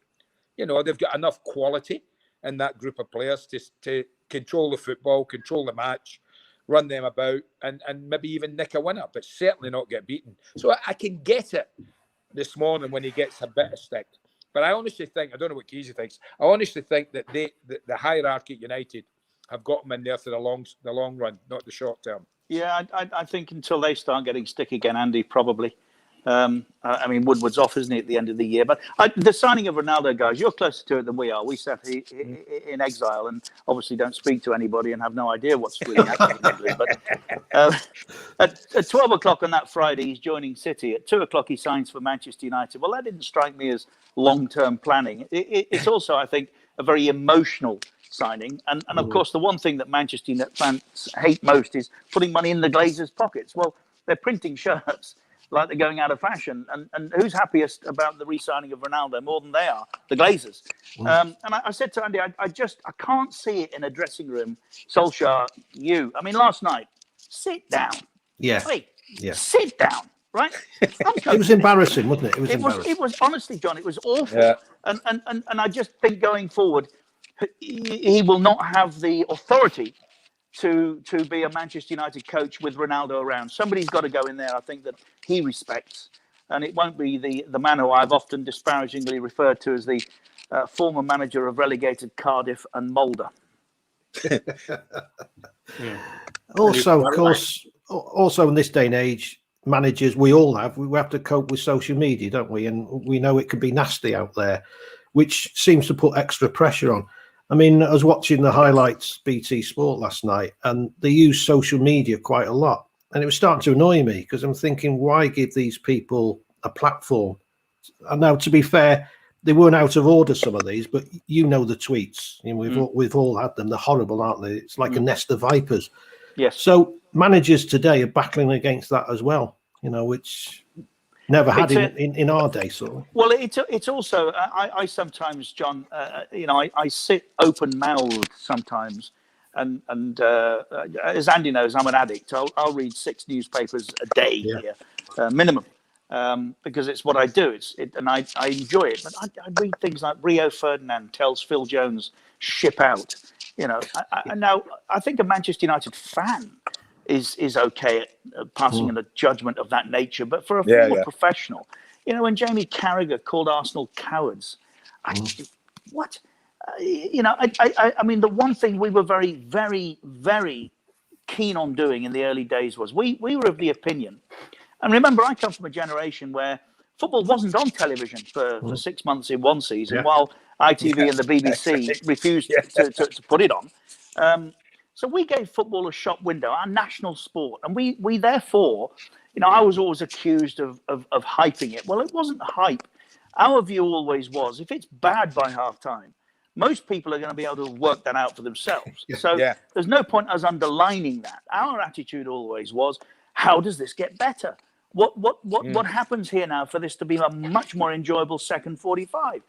They've got enough quality in that group of players to control the football, control the match, run them about, and maybe even nick a winner, but certainly not get beaten. So I can get it this morning when he gets a bit of stick. But I honestly think, I don't know what Keezy thinks, I honestly think that the hierarchy at United have got them in there for the long run, not the short term. Yeah, I think until they start getting stick again, Andy, probably. I mean, Woodward's off, isn't he, at the end of the year? But the signing of Ronaldo, guys, you're closer to it than we are. We sat in exile and obviously don't speak to anybody and have no idea what's really happening. But at 12 o'clock on that Friday, he's joining City. At 2 o'clock, he signs for Manchester United. Well, that didn't strike me as long-term planning. It's also, I think, a very emotional signing. And of course, the one thing that Manchester United fans hate most is putting money in the Glazers' pockets. Well, they're printing shirts. like they're going out of fashion. And who's happiest about the re-signing of Ronaldo more than they are? The Glazers. And I said to Andy, I can't see it in a dressing room. Solskjaer, I mean, last night, sit down. Yeah. Hey, yeah. sit down. Right? It was embarrassing, wasn't it? It was honestly, John, it was awful. Yeah. And I just think going forward, he will not have the authority to be a Manchester United coach with Ronaldo around. Somebody's got to go in there, I think, that he respects. And it won't be the man who I've often disparagingly referred to as the former manager of relegated Cardiff and Mulder. Also, of course, also in this day and age, managers, we have to cope with social media, don't we? And we know it can be nasty out there, which seems to put extra pressure on. I mean, I was watching the highlights BT Sport last night, and they use social media quite a lot, and it was starting to annoy me because I'm thinking, why give these people a platform? And now, to be fair, they weren't out of order, some of these, but you know the tweets. You know, we've all had them. They're horrible, aren't they? It's like a nest of vipers. Yes. So managers today are battling against that as well, you know, which never had in our day, sort of. Well, it's also, I sometimes, John, I sit open-mouthed sometimes. And as Andy knows, I'm an addict. I'll read 6 newspapers a day here, minimum, because it's what I do. And I enjoy it. But I read things like Rio Ferdinand tells Phil Jones, ship out. You know, now I think a Manchester United fan is okay at passing in a judgment of that nature, but for a former professional, you know, when Jamie Carragher called Arsenal cowards, what? I mean, the one thing we were very, very, very keen on doing in the early days was we were of the opinion, and remember, I come from a generation where football wasn't on television for 6 months in one season, while ITV and the BBC refused to put it on. So we gave football a shop window, our national sport, and we therefore, you know, I was always accused of hyping it. Well, it wasn't hype. Our view always was, if it's bad by half time, most people are going to be able to work that out for themselves. So there's no point us underlining that. Our attitude always was, how does this get better? What happens here now for this to be a much more enjoyable second 45?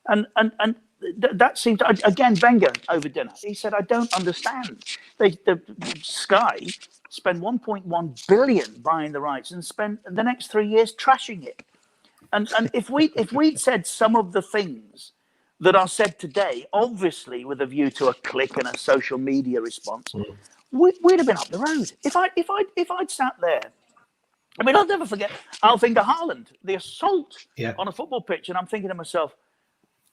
And that seemed to, again, Wenger over dinner, he said, I don't understand. The Sky spend 1.1 billion buying the rights and spend the next 3 years trashing it. And if we'd said some of the things that are said today, obviously with a view to a click and a social media response, we'd have been up the road. If I'd sat there, I mean, I'll never forget Alf-Inge Haaland, the assault on a football pitch, and I'm thinking to myself,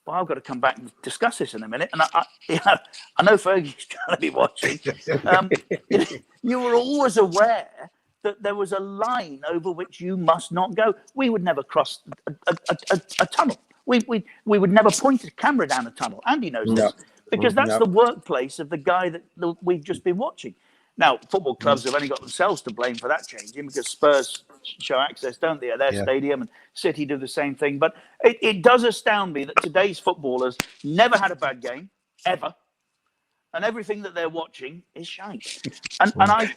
well, I've got to come back and discuss this in a minute. And I know Fergie's going to be watching. You were always aware that there was a line over which you must not go. We would never cross a tunnel. We would never point a camera down a tunnel. Andy knows this, because that's the workplace of the guy that we've just been watching. Now, football clubs have only got themselves to blame for that changing, because Spurs show access, don't they, at their stadium, and City do the same thing. But it does astound me that today's footballers never had a bad game, ever, and everything that they're watching is shite. And I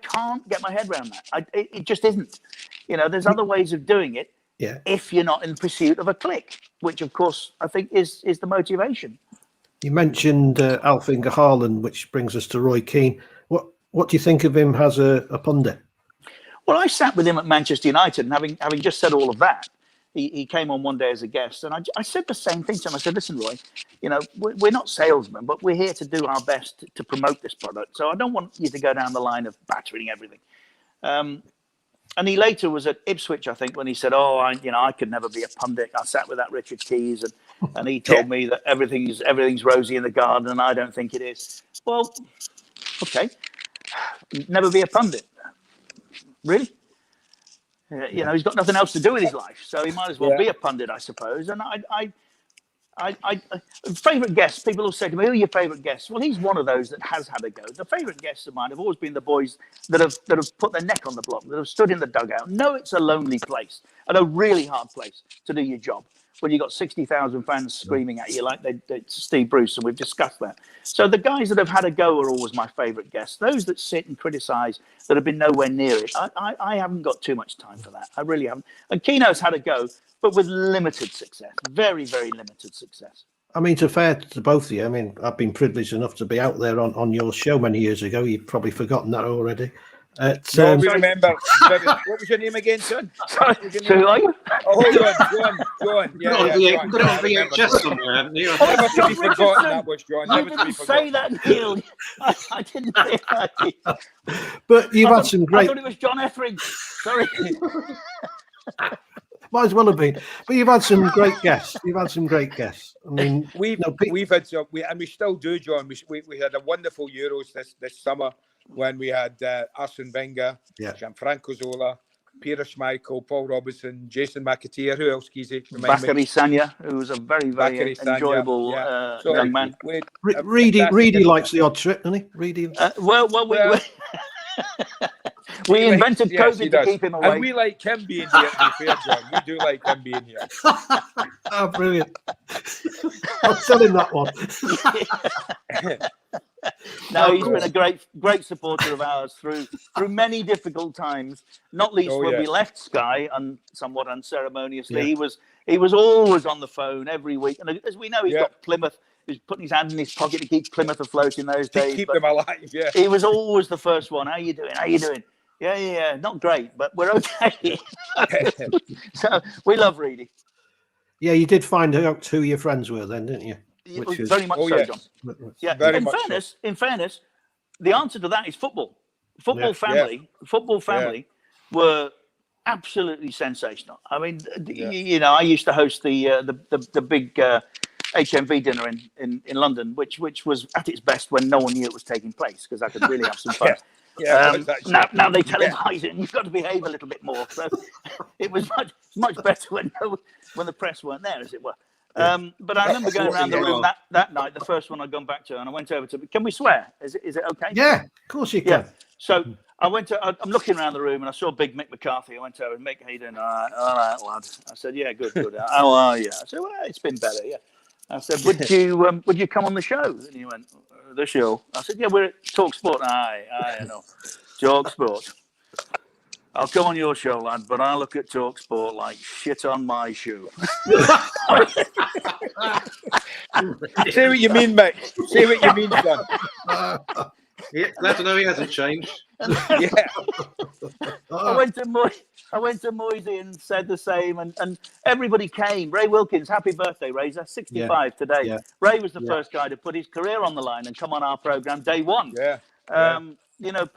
can't get my head around that. It just isn't. You know, there's other ways of doing it if you're not in pursuit of a click, which, of course, I think is the motivation. You mentioned Alf-Inge Haaland, which brings us to Roy Keane. What do you think of him as a pundit? Well, I sat with him at Manchester United, and having just said all of that, he came on one day as a guest, and I said the same thing to him. I said, listen, Roy, you know, we're not salesmen, but we're here to do our best to promote this product. So I don't want you to go down the line of battering everything. And he later was at Ipswich, I think, when he said, I could never be a pundit. I sat with that Richard Keys, and he told me that everything's rosy in the garden, and I don't think it is. Well, okay. Never be a pundit. Really? You know, he's got nothing else to do with his life, so he might as well be a pundit, I suppose. And I favourite guests, people will say to me, who are your favourite guests? Well, he's one of those that has had a go. The favourite guests of mine have always been the boys that have put their neck on the block, that have stood in the dugout. No, it's a lonely place and a really hard place to do your job. when you got 60,000 fans screaming at you like Steve Bruce, and we've discussed that. So the guys that have had a go are always my favourite guests. Those that sit and criticise that have been nowhere near it, I haven't got too much time for that. I really haven't. And Keno's had a go, but with limited success, very, very limited success. I mean, to fair to both of you, I mean, I've been privileged enough to be out there on your show many years ago. You've probably forgotten that already. No, we remember. What was your name again, son? Sorry, who are you? Oh, hold on, John. Yeah, You've got it on VHS somewhere, haven't you? Never to be forgotten, that was John. You Never to be didn't say forgotten. that, Neil. I didn't say that. But you've had some I great. thought it was John Etheridge. Sorry. Might as well have been. But you've had some great guests. I mean, we've had some, and we still do, John. We had a wonderful Euros this summer when we had Arsene Wenger, Gianfranco Zola, Peter Schmeichel, Paul Robinson, Jason McAteer. Who else, Keezy? Bakary Sanya, who was a very, very enjoyable young man. Reedy likes the odd trip, doesn't he? Reedy. We invented COVID to keep him away. And we like him being here, to be fair, John. We do like him being here. Oh, brilliant. I'll tell him that one. No, he's been a great supporter of ours through many difficult times, not least when we left Sky and somewhat unceremoniously. He was always on the phone every week. And as we know, he's got Plymouth. He's putting his hand in his pocket to keep Plymouth afloat in those days. Keep them alive, yeah. He was always the first one. How you doing? Yeah. Not great, but we're okay. So we love Reedy. Yeah, you did find out who your friends were then, didn't you? Very much so, John. Yeah. In fairness, the answer to that is football. Football family were absolutely sensational. I mean, you know, I used to host the big HMV dinner in London, which was at its best when no one knew it was taking place, because I could really have some fun. Now they televise it, and you've got to behave a little bit more. So it was much better when the press weren't there, as it were. But I remember going around the room that night, the first one I'd gone back to, and I went over to. Can we swear? Is it okay? Yeah, of course you can. Yeah. So I went to. I'm looking around the room, and I saw Big Mick McCarthy. I went over, Mick, how you doing? All right, lad. I said, yeah, good. How are you? I said, well, it's been better. Yeah. I said, would you come on the show? And he went, the show. I said, yeah, we're at Talk Sport. I know. Talk Sport. I'll come on your show, lad, but I look at Talk Sport like shit on my shoe. Say what you mean, mate. Say what you mean, son. Glad to know he hasn't changed. Yeah. I went to Moisey and said the same, and everybody came. Ray Wilkins, happy birthday, Ray. That's 65 today. Yeah. Ray was the first guy to put his career on the line and come on our program day one. Yeah. You know,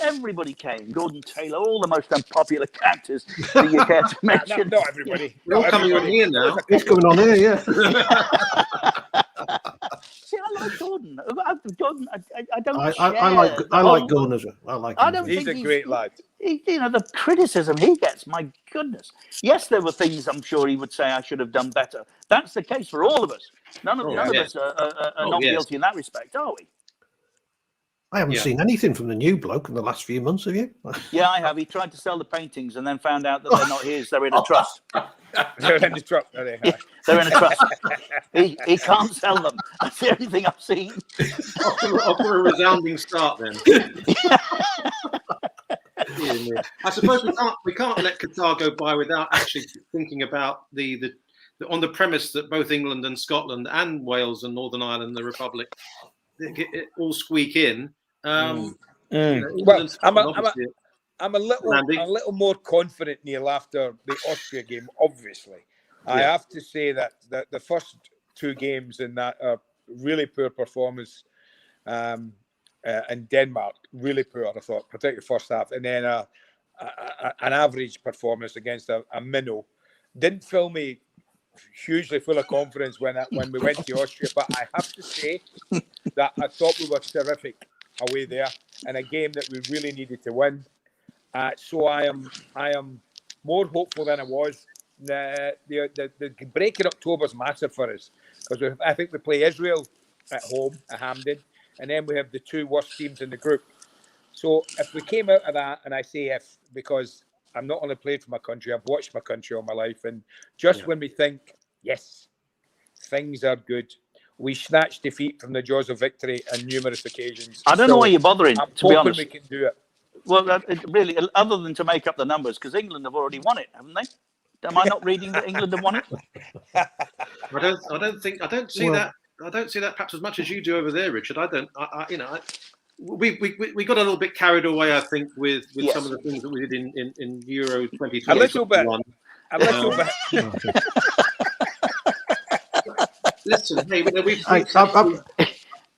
everybody came. Gordon Taylor, all the most unpopular characters that you care to mention. Not everybody. They're all coming on here now. He's coming on here, yeah. See, I like Gordon. Gordon, I don't. I like Gordon as well. He's a great lad. You know, the criticism he gets, my goodness. Yes, there were things I'm sure he would say I should have done better. That's the case for all of us. None of us are not guilty in that respect, are we? I haven't seen anything from the new bloke in the last few months, have you? Yeah, I have. He tried to sell the paintings and then found out that they're not his. They're in a trust. They're in the trust, are they? Yeah, they're in a trust. He can't sell them. That's the only thing I've seen. Off for a resounding start, then. I suppose we can't let Qatar go by without actually thinking about the on the premise that both England and Scotland and Wales and Northern Ireland and the Republic it all squeak in. Well, I'm a little more confident, Neil, after the Austria game. Obviously, I have to say that the first two games in that are really poor performance. In Denmark, really poor, I thought, particularly first half, and then an average performance against a minnow. Didn't fill me hugely full of confidence when we went to Austria, but I have to say that I thought we were terrific away there in a game that we really needed to win. So I am more hopeful than I was. The break in October is massive for us because I think we play Israel at home at Hampden, and then we have the two worst teams in the group. So if we came out of that, and I say because I'm not only played for my country, I've watched my country all my life, and just when we think Yes, things are good. We snatched defeat from the jaws of victory on numerous occasions. I don't know why you're bothering, I'm to be hoping honest. we can do it. Well, really, other than to make up the numbers, because England have already won it, haven't they? Am I not reading that England have won it? I don't see that. I don't see that perhaps as much as you do over there, Richard. We got a little bit carried away, I think, with some of the things that we did in Euro 2020. A little bit. Listen, hey,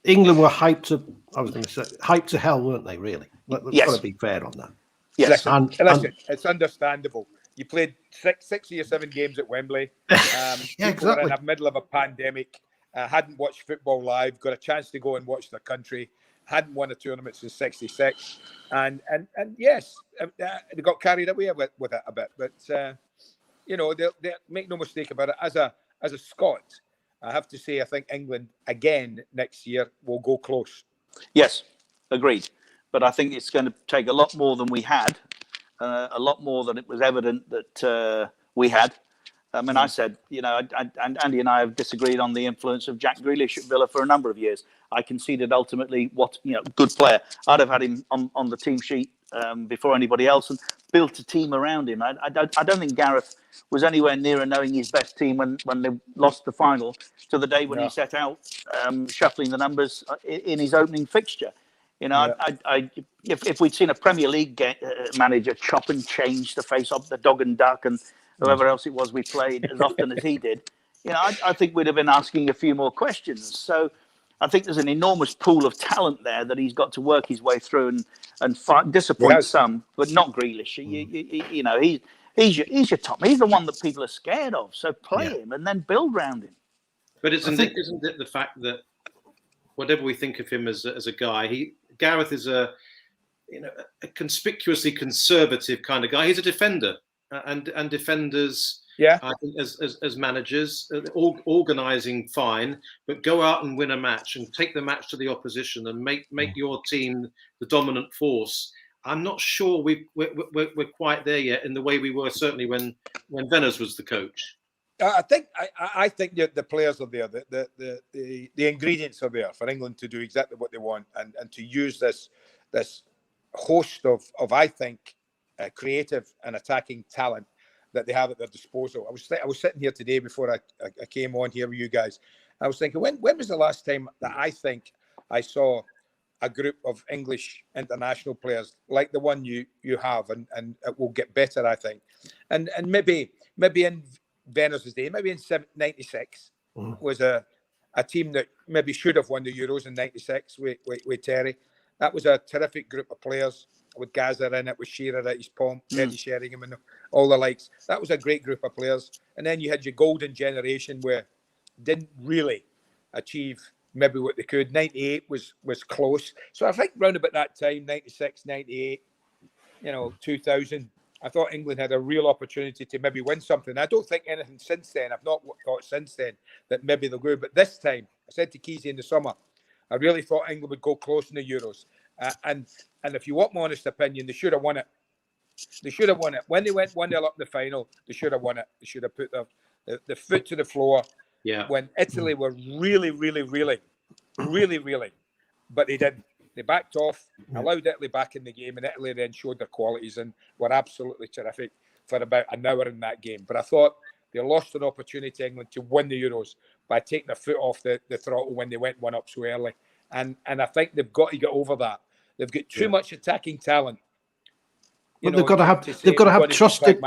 England were hyped to. I was going to say hyped to hell, weren't they? Really? Let's got to be fair on that. Yes, listen, it's understandable. You played 6 or 7 games at Wembley. Yeah, exactly. Were in the middle of a pandemic. Hadn't watched football live. Got a chance to go and watch their country. Hadn't won a tournament since '66, and yes, they got carried away with it a bit. But they make no mistake about it. As a Scot, I have to say I think England again next year will go close. Yes, agreed. But I think it's going to take a lot more than we had, a lot more than it was evident that we had. I mean, I said, and Andy and I have disagreed on the influence of Jack Grealish at Villa for a number of years. I conceded ultimately good player. I'd have had him on the team sheet before anybody else and built a team around him. I don't think Gareth was anywhere near knowing his best team when they lost the final to the day when he set out shuffling the numbers in his opening fixture. If we'd seen a Premier League manager chop and change the face of the dog and duck and whoever else it was we played as often as he did, I think we'd have been asking a few more questions. So I think there's an enormous pool of talent there that he's got to work his way through and disappoint some, but not Grealish. He's your top. He's the one that people are scared of. So play him and then build around him. But isn't it the fact that whatever we think of him as a guy, Gareth is a conspicuously conservative kind of guy. He's a defender, and defenders, I think as managers, organising fine, but go out and win a match and take the match to the opposition and make your team the dominant force. I'm not sure we're quite there yet in the way we were certainly when Benitez was the coach. I think the players are there. The ingredients are there for England to do exactly what they want and to use this host of I think creative and attacking talent that they have at their disposal. I was sitting here today before I came on here with you guys. I was thinking, when was the last time that I think I saw a group of English international players like the one you have, and it will get better, I think. And maybe in Benitez's day, maybe in 96 was a team that maybe should have won the Euros in 96 with Terry. That was a terrific group of players with Gaza in it, with Shearer at his pomp, Teddy Sheringham and all the likes. That was a great group of players. And then you had your golden generation where didn't really achieve maybe what they could. 98 was close. So I think round about that time, 96, 98, 2000, I thought England had a real opportunity to maybe win something. I don't think anything since then. I've not thought since then that maybe they'll go. But this time, I said to Keezy in the summer, I really thought England would go close in the Euros. And if you want my honest opinion, they should have won it. They should have won it. When they went 1-0 up in the final, they should have won it. They should have put the foot to the floor. Yeah. When Italy were really, really, really, really, really, but they didn't. They backed off, allowed Italy back in the game, and Italy then showed their qualities and were absolutely terrific for about an hour in that game. But I thought they lost an opportunity, England, to win the Euros by taking their foot off the throttle when they went 1 up so early. And I think they've got to get over that. They've got too much attacking talent. But they've got to have trust in.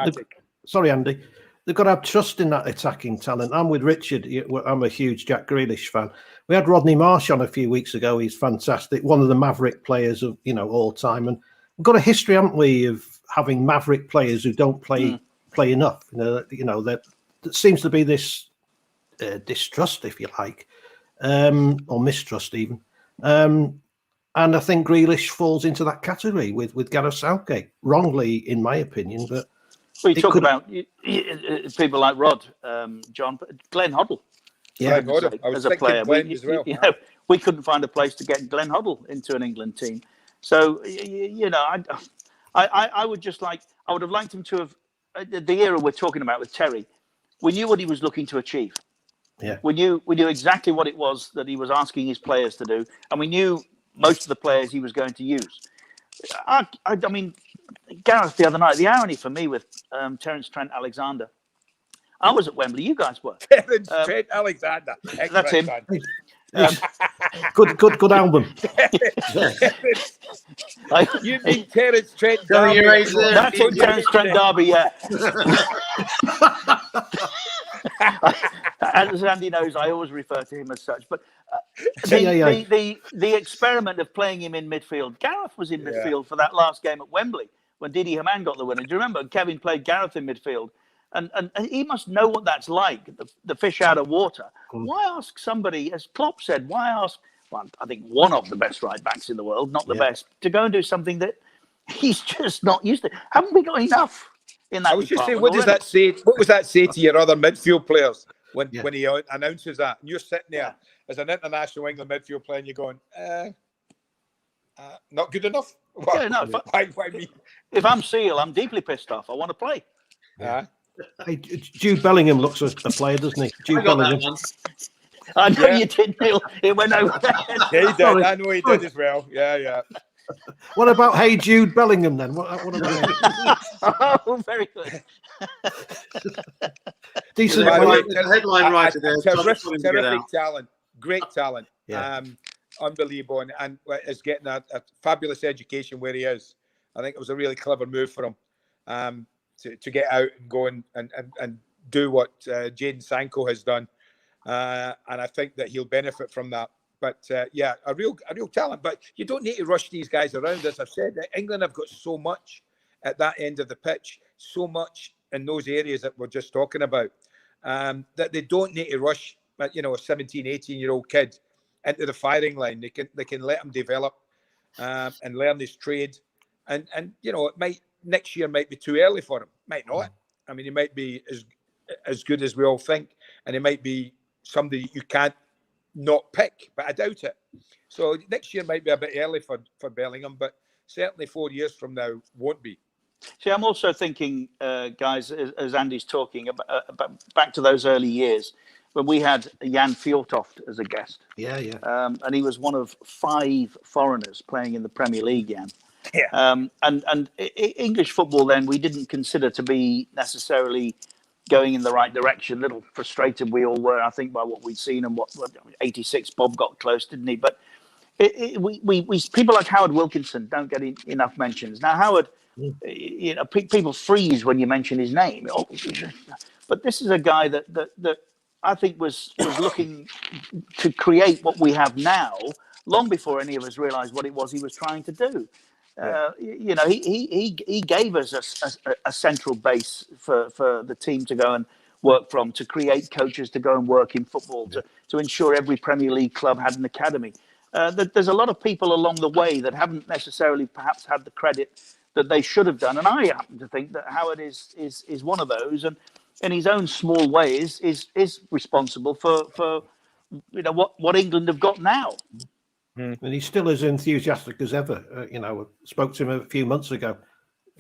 Sorry, Andy. They've got to have trust in that attacking talent. I'm with Richard. I'm a huge Jack Grealish fan. We had Rodney Marsh on a few weeks ago. He's fantastic. One of the maverick players of all time. And we've got a history, haven't we, of having maverick players who don't play enough. There seems to be this distrust, if you like, or mistrust even. And I think Grealish falls into that category with Gareth Southgate, wrongly, in my opinion. But you talk about people like Rod, John, Glenn Hoddle. Yeah, as a player, we couldn't find a place to get Glenn Hoddle into an England team. So I would have liked him to have the era we're talking about with Terry. we knew what he was looking to achieve. Yeah. We knew exactly what it was that he was asking his players to do, and we knew most of the players he was going to use. I mean, Gareth the other night, the irony for me with Terence Trent Alexander. I was at Wembley. You guys were. Terence Trent Alexander. That's him. Good album. You mean Terence Trent Darby? That's what Terence Trent Darby, yeah. As Andy knows, I always refer to him as such. But the experiment of playing him in midfield, Gareth was in midfield for that last game at Wembley when Didi Hamann got the winner. Do you remember? Kevin played Gareth in midfield. And he must know what that's like, the fish out of water. Why ask somebody, as Klopp said, I think one of the best right backs in the world, not the best, to go and do something that he's just not used to? Haven't we got enough in that? I was just saying, what does that say? What does that say to your other midfield players when he announces that? And you're sitting there as an international England midfield player and you're going, not good enough? Why me? If I'm Seal, I'm deeply pissed off. I want to play. Hey, Jude Bellingham looks a player, doesn't he? Jude Bellingham. I know you did, Neil. It went over. Yeah, he did. I know he did as well. Yeah. What about Hey Jude Bellingham then? What about Oh, very good. Decent headline writer there. Terrific talent. Great talent. Unbelievable. And is getting a fabulous education where he is. I think it was a really clever move for him. To get out and go and do what Jadon Sancho has done, and I think that he'll benefit from that. But a real talent. But you don't need to rush these guys around. As I've said, England have got so much at that end of the pitch, so much in those areas that we're just talking about, that they don't need to rush. A 17, 18-year-old kid into the firing line. They can let him develop and learn his trade, and it might. Next year might be too early for him. Might not. I mean, he might be as good as we all think, and he might be somebody you can't not pick, but I doubt it. So next year might be a bit early for Bellingham, but certainly 4 years from now won't be. See, I'm also thinking, guys, as Andy's talking about back to those early years when we had Jan Fjortoft as a guest. Yeah. And he was one of 5 foreigners playing in the Premier League, Jan. Yeah. And English football then we didn't consider to be necessarily going in the right direction. A little frustrated we all were, I think, by what we'd seen and what 86 Bob got close, didn't he? But we people like Howard Wilkinson don't get enough mentions. Now Howard, people freeze when you mention his name. But this is a guy that I think was looking to create what we have now long before any of us realised what it was he was trying to do. He gave us a central base for the team to go and work from, to create coaches to go and work in football, to ensure every Premier League club had an academy. There's a lot of people along the way that haven't necessarily perhaps had the credit that they should have done, and I happen to think that Howard is one of those, and in his own small way is responsible for what England have got now. And he's still as enthusiastic as ever. I spoke to him a few months ago.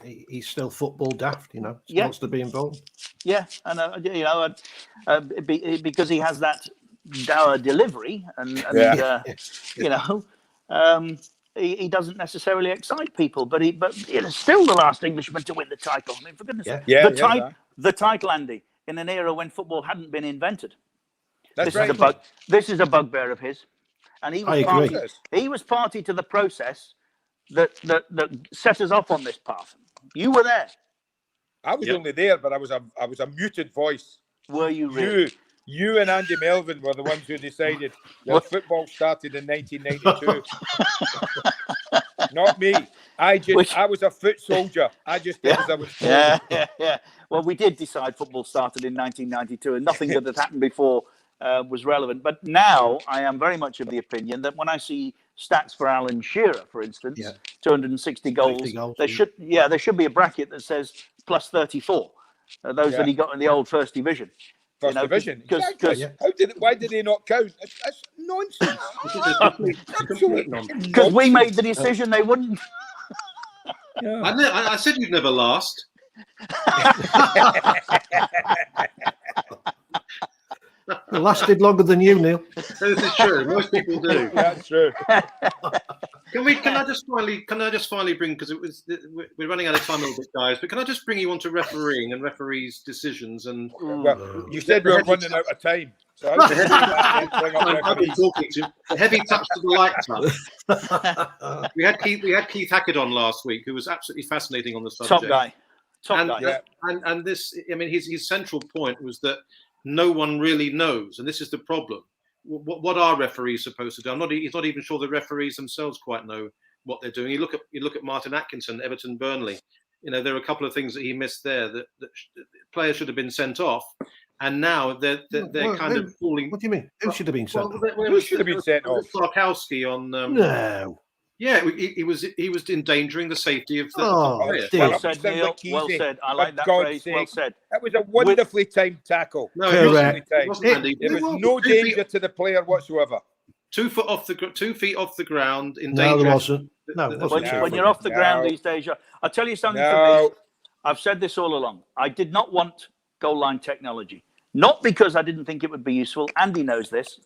He's still football daft. Still wants to be involved. Yeah, and because he has that dour delivery, and he doesn't necessarily excite people. But still the last Englishman to win the title. I mean, for goodness' sake, the title, Andy, in an era when football hadn't been invented. This is a bugbear of his. And he was party to the process that set us off on this path. You were there. I was only there, but I was a muted voice. Were you really? You and Andy Melvin were the ones who decided that football started in 1992. Not me. I was a foot soldier. I just did as I was told. Yeah. Well, we did decide football started in 1992, and nothing that had happened before was relevant. But now I am very much of the opinion that when I see stats for Alan Shearer, for instance, 260 goals, there should be a bracket that says plus 34. Those that he got in the old First Division. First Division. Why did he not count? That's nonsense. Because we made the decision they wouldn't. I said you'd never last. It lasted longer than you, Neil. This is true. Most people do. That's true. Can I just finally bring, because we're running out of time a little bit, guys. But can I just bring you onto refereeing and referees' decisions? And Well, you said we were running out of time. So I've been talking to the heavy touch to the light touch. We had Keith Hackett on last week, who was absolutely fascinating on the subject. Top guy. And this, I mean, his central point was that no one really knows, and this is the problem. What are referees supposed to do? He's not even sure the referees themselves quite know what they're doing. You look at Martin Atkinson, Everton, Burnley. There are a couple of things that he missed there that players should have been sent off, and now they're kind of falling. What do you mean? Who should have been sent off? Who should have been sent off? Solksjaer on. No. Yeah, he was endangering the safety of the player. Well said, Neil. Well said. I like that phrase. Well said. That was a wonderfully timed tackle. No, correct. It wasn't. There was no danger to the player whatsoever. 2 feet off the ground in danger. No, there wasn't. No, when you're off the ground these days, I'll tell you something. For me, I've said this all along. I did not want goal line technology, not because I didn't think it would be useful. Andy knows this.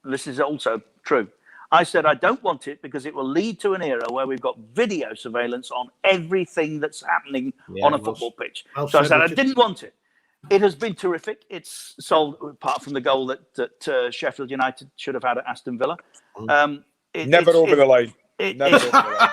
This is also true. I said I don't want it because it will lead to an era where we've got video surveillance on everything that's happening on a football pitch. So I said I didn't want it. It has been terrific. It's solved, apart from the goal that Sheffield United should have had at Aston Villa. Never over the line. Never over the line.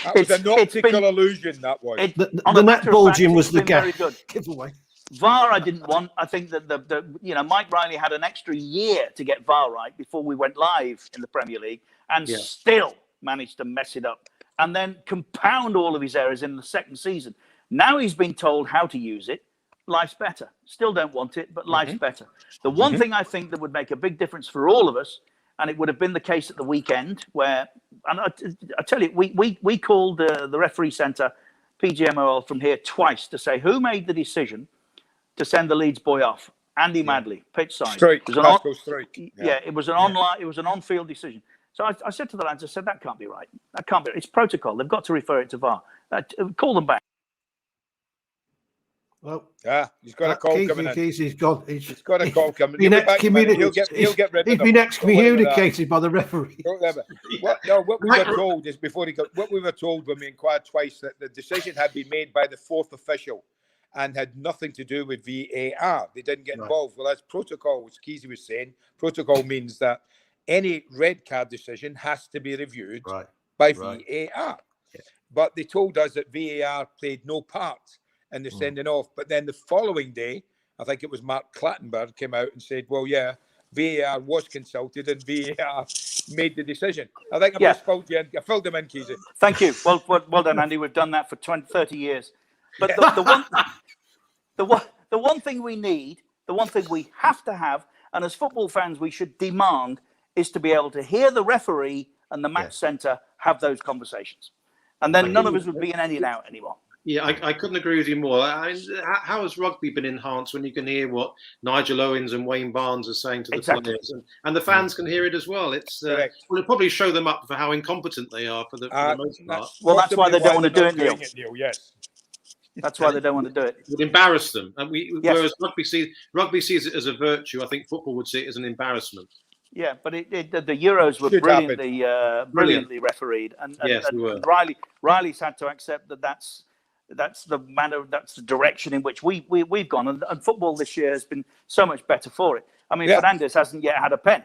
That was an optical illusion, that was. The net bulging was the giveaway. VAR I didn't want. I think that Mike Riley had an extra year to get VAR right before we went live in the Premier League, and still managed to mess it up and then compound all of his errors in the second season. Now he's been told how to use it. Life's better. Still don't want it, but life's better. The one thing I think that would make a big difference for all of us, and it would have been the case at the weekend, where, and I tell you, we called the referee centre, PGMOL, from here twice to say who made the decision to send the Leeds boy off. Andy Madley, pitch side. Straight. It was an online. It was an on-field decision. So I said to the lads, I said, that can't be right. That can't be. It's protocol. They've got to refer it to VAR. Call them back. Well, he's got a call coming in. He's got a call coming. He'll get rid of He's been excommunicated by the referee. What we were told is what we were told when we inquired twice, that the decision had been made by the fourth official and had nothing to do with VAR. They didn't get involved. Well, that's protocol, which Keezy was saying. Protocol means that any red card decision has to be reviewed by VAR. Yeah. But they told us that VAR played no part in the sending off. But then the following day, I think it was Mark Clattenburg came out and said, well, yeah, VAR was consulted and VAR made the decision. I think I filled them in, Keezy. Thank you. Well done, Andy. We've done that for 30 years. But the one thing we need, the one thing we have to have, and as football fans we should demand, is to be able to hear the referee and the match centre have those conversations. And then none of us would be in any doubt anymore. Yeah, I couldn't agree with you more. I mean, how has rugby been enhanced when you can hear what Nigel Owens and Wayne Barnes are saying to the players, and the fans can hear it as well? It's well, it'll probably show them up for how incompetent they are for the most part. Well, that's why they don't want to do it, Neil. Yes. That's why they don't want to do it. It would embarrass them, and whereas rugby sees it as a virtue, I think football would see it as an embarrassment. Yeah, but the Euros were brilliantly refereed, and Riley's had to accept that's the manner, that's the direction in which we've gone, and football this year has been so much better for it. I mean, Fernandes hasn't yet had a pen.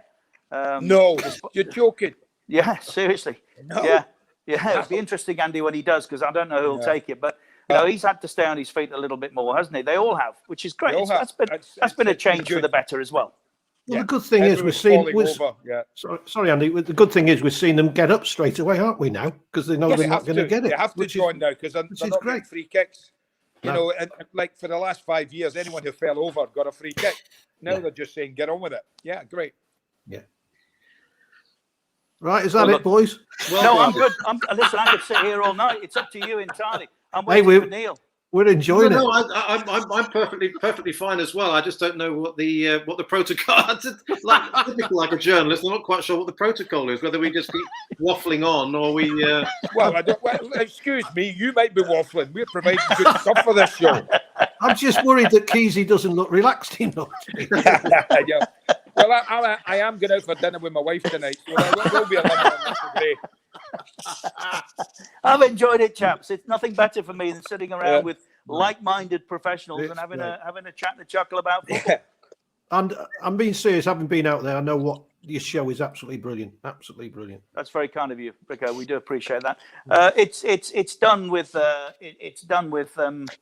No, you're joking. Yeah, seriously. No. Yeah, it'd be interesting, Andy, when he does, because I don't know who'll take it, but. He's had to stay on his feet a little bit more, hasn't he? They all have, which is great. That's been a change for the better as well. Well, the good thing is we've seen. Sorry, Andy. The good thing is we've seen them get up straight away, aren't we? Now, because they know they're not going to get it. They have to join now because they're not getting free kicks. You know, and like for the last 5 years, anyone who fell over got a free kick. Now they're just saying, "Get on with it." Yeah, great. Yeah. Right, is that it, boys? Well, no, I'm good. Listen, I could sit here all night. It's up to you entirely. I'm waiting for Neil. We're enjoying it. No, I'm perfectly fine as well. I just don't know what the protocol. Like a journalist, I'm not quite sure what the protocol is. Whether we just keep waffling on or we. Well, excuse me, you might be waffling. We're providing good stuff for this show. I'm just worried that Keezy doesn't look relaxed enough. Yeah. Well, I am going out for dinner with my wife tonight, so we'll be a limit on this today. I've enjoyed it, chaps. It's nothing better for me than sitting around with like-minded professionals and having a chat and a chuckle about football. And I'm being serious. Having been out there, I know what your show is. Absolutely brilliant. Absolutely brilliant. That's very kind of you, Rico. We do appreciate that. It's done with.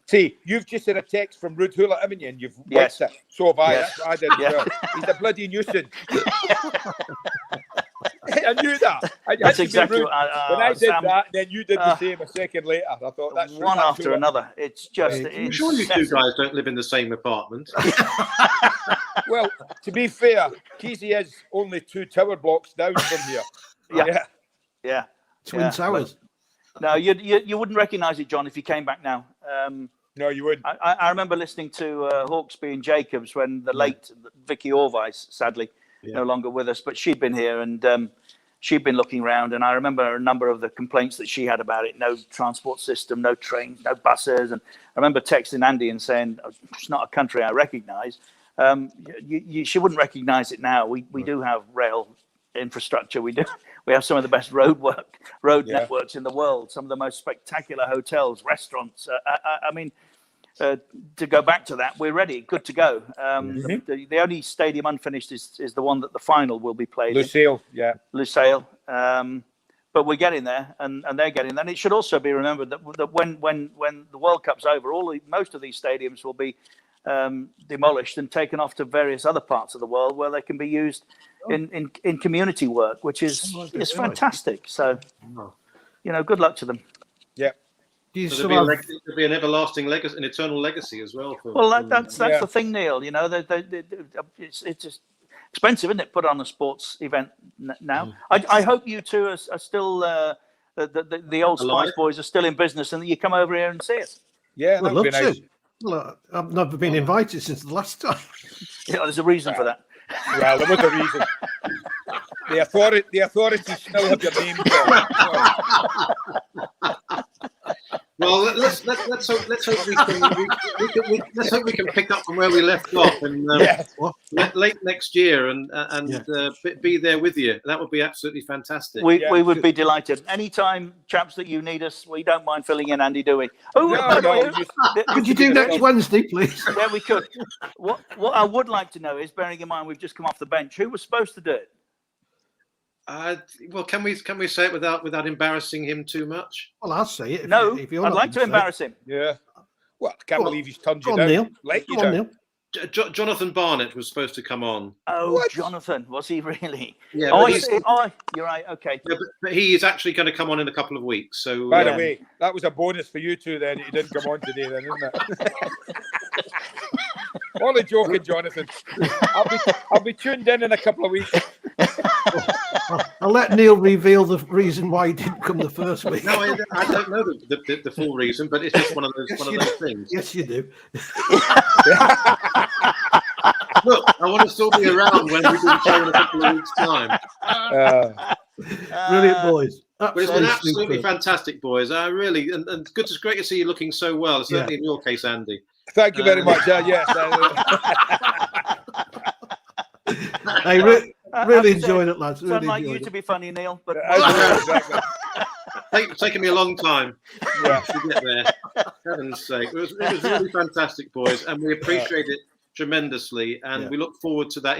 See, you've just had a text from Rude Hula, haven't you? And you've Yes. watched it. So have I. Yes. That's what I did as well. He's a bloody nuisance. I knew that. That's exactly what when I did Sam, that, then you did the same a second later. I thought that's one after another. It's just. I'm sure you two guys don't live in the same apartment. Well, to be fair, Keezy is only 2 tower blocks down from here. Yeah. Twin Towers. No, you wouldn't recognise it, John, if you came back now. No, you wouldn't. I remember listening to Hawksby and Jacobs when the late Vicky Orvice, sadly, no longer with us, but she'd been here and she'd been looking around. And I remember a number of the complaints that she had about it. No transport system, no trains, no buses. And I remember texting Andy and saying, it's not a country I recognise. She wouldn't recognise it now. We do have rail infrastructure. We have some of the best road networks in the world. Some of the most spectacular hotels, restaurants. I mean, to go back to that, we're ready, good to go. The only stadium unfinished is the one that the final will be played. Lusail. But we're getting there, and they're getting there. And it should also be remembered that when the World Cup's over, most of these stadiums will be demolished and taken off to various other parts of the world where they can be used in community work, which is fantastic. So, good luck to them. Yeah. So there'll be an everlasting legacy, an eternal legacy as well. That's the thing, Neil. It's just expensive, isn't it? Put on a sports event now. I hope you two are still the old Spice Boys are still in business, and that you come over here and see us. Yeah, that would be nice. Well, I've never been invited since the last time. There's a reason for that. Well, there was a reason. The authorities still have your name. Well, let's hope we can pick up from where we left off and late next year and be there with you. That would be absolutely fantastic. We would be delighted. Anytime, chaps, that you need us, we don't mind filling in, Andy, do we? Could you do next Wednesday, please? Yeah, we could. What I would like to know is, bearing in mind we've just come off the bench, who was supposed to do it? Well, can we say it without embarrassing him too much? Well, I'll say it. I'd like to embarrass him. Yeah. Well, I can't believe he's turned you down. Neil. Neil. Jonathan Barnett was supposed to come on. Oh, what? Jonathan, was he really? Yeah. You're right. Okay. Yeah, but he is actually going to come on in a couple of weeks. So, by the way, that was a bonus for you two. Then he didn't come on today, then, isn't it? Only joking, Jonathan. I'll be tuned in a couple of weeks. I'll let Neil reveal the reason why he didn't come the first week. No, I don't know the full reason, but it's just one of those things. Yes, you do. Look, I want to still be around when we do the show in a couple of weeks' time. Brilliant, boys. But it's been absolutely fantastic, boys. Really, and it's great to see you looking so well. Certainly in your case, Andy. Thank you very much. Yes. Hey, really enjoyed it, lads. Really like you to be funny, Neil. But exactly. It's taken me a long time to get there. Heaven's sake, it was really fantastic, boys, and we appreciate it tremendously. And we look forward to that.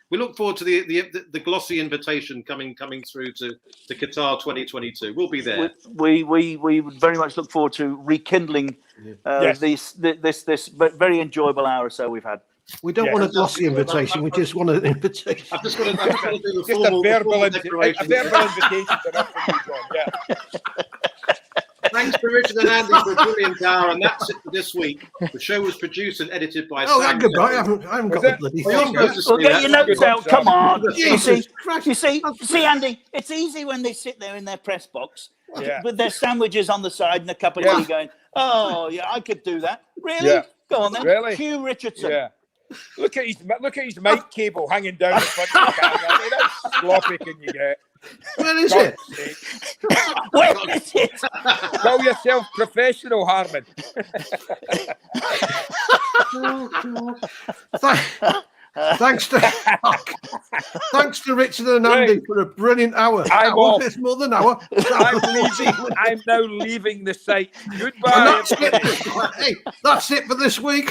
We look forward to the glossy invitation coming through to Qatar 2022. We'll be there. We would very much look forward to rekindling this very enjoiable hour or so we've had. We don't want a glossy invitation. We just want an invitation. I've just got to do the formal verbal declaration. A verbal invitation to us from you, John. Yeah. Thanks to Richard and Andy for a brilliant hour, and that's it for this week. The show was produced and edited by Sam. Goodbye. I haven't got the bloody thing. Well, get your notes out. Come on. You see, Andy, it's easy when they sit there in their press box with their sandwiches on the side and a cup of tea going, oh, yeah, I could do that. Really? Yeah. Go on then. Really? Hugh Richardson. Yeah. Look at his mic cable hanging down in front of the camera. I mean, that's sloppy can you get? Where is it? Where is it? Call yourself professional, Harman. Thanks to Richard and Andy for a brilliant hour. I'm off. It's more than an hour. I'm now leaving the site. Goodbye, everybody. Hey, that's it for this week.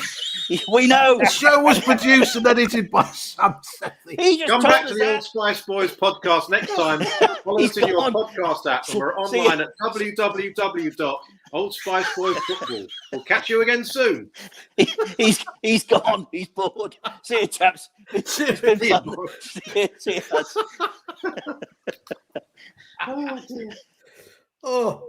We know. The show was produced and edited by Sam Setley. He just Come told back us to the that. Old Spice Boys podcast next time. Follow us in your podcast app, and we're online at www.oldspiceboysfootball. We'll catch you again soon. He's gone. He's bored. See you, chaps. It's been fun. See you. Oh, dear. Oh.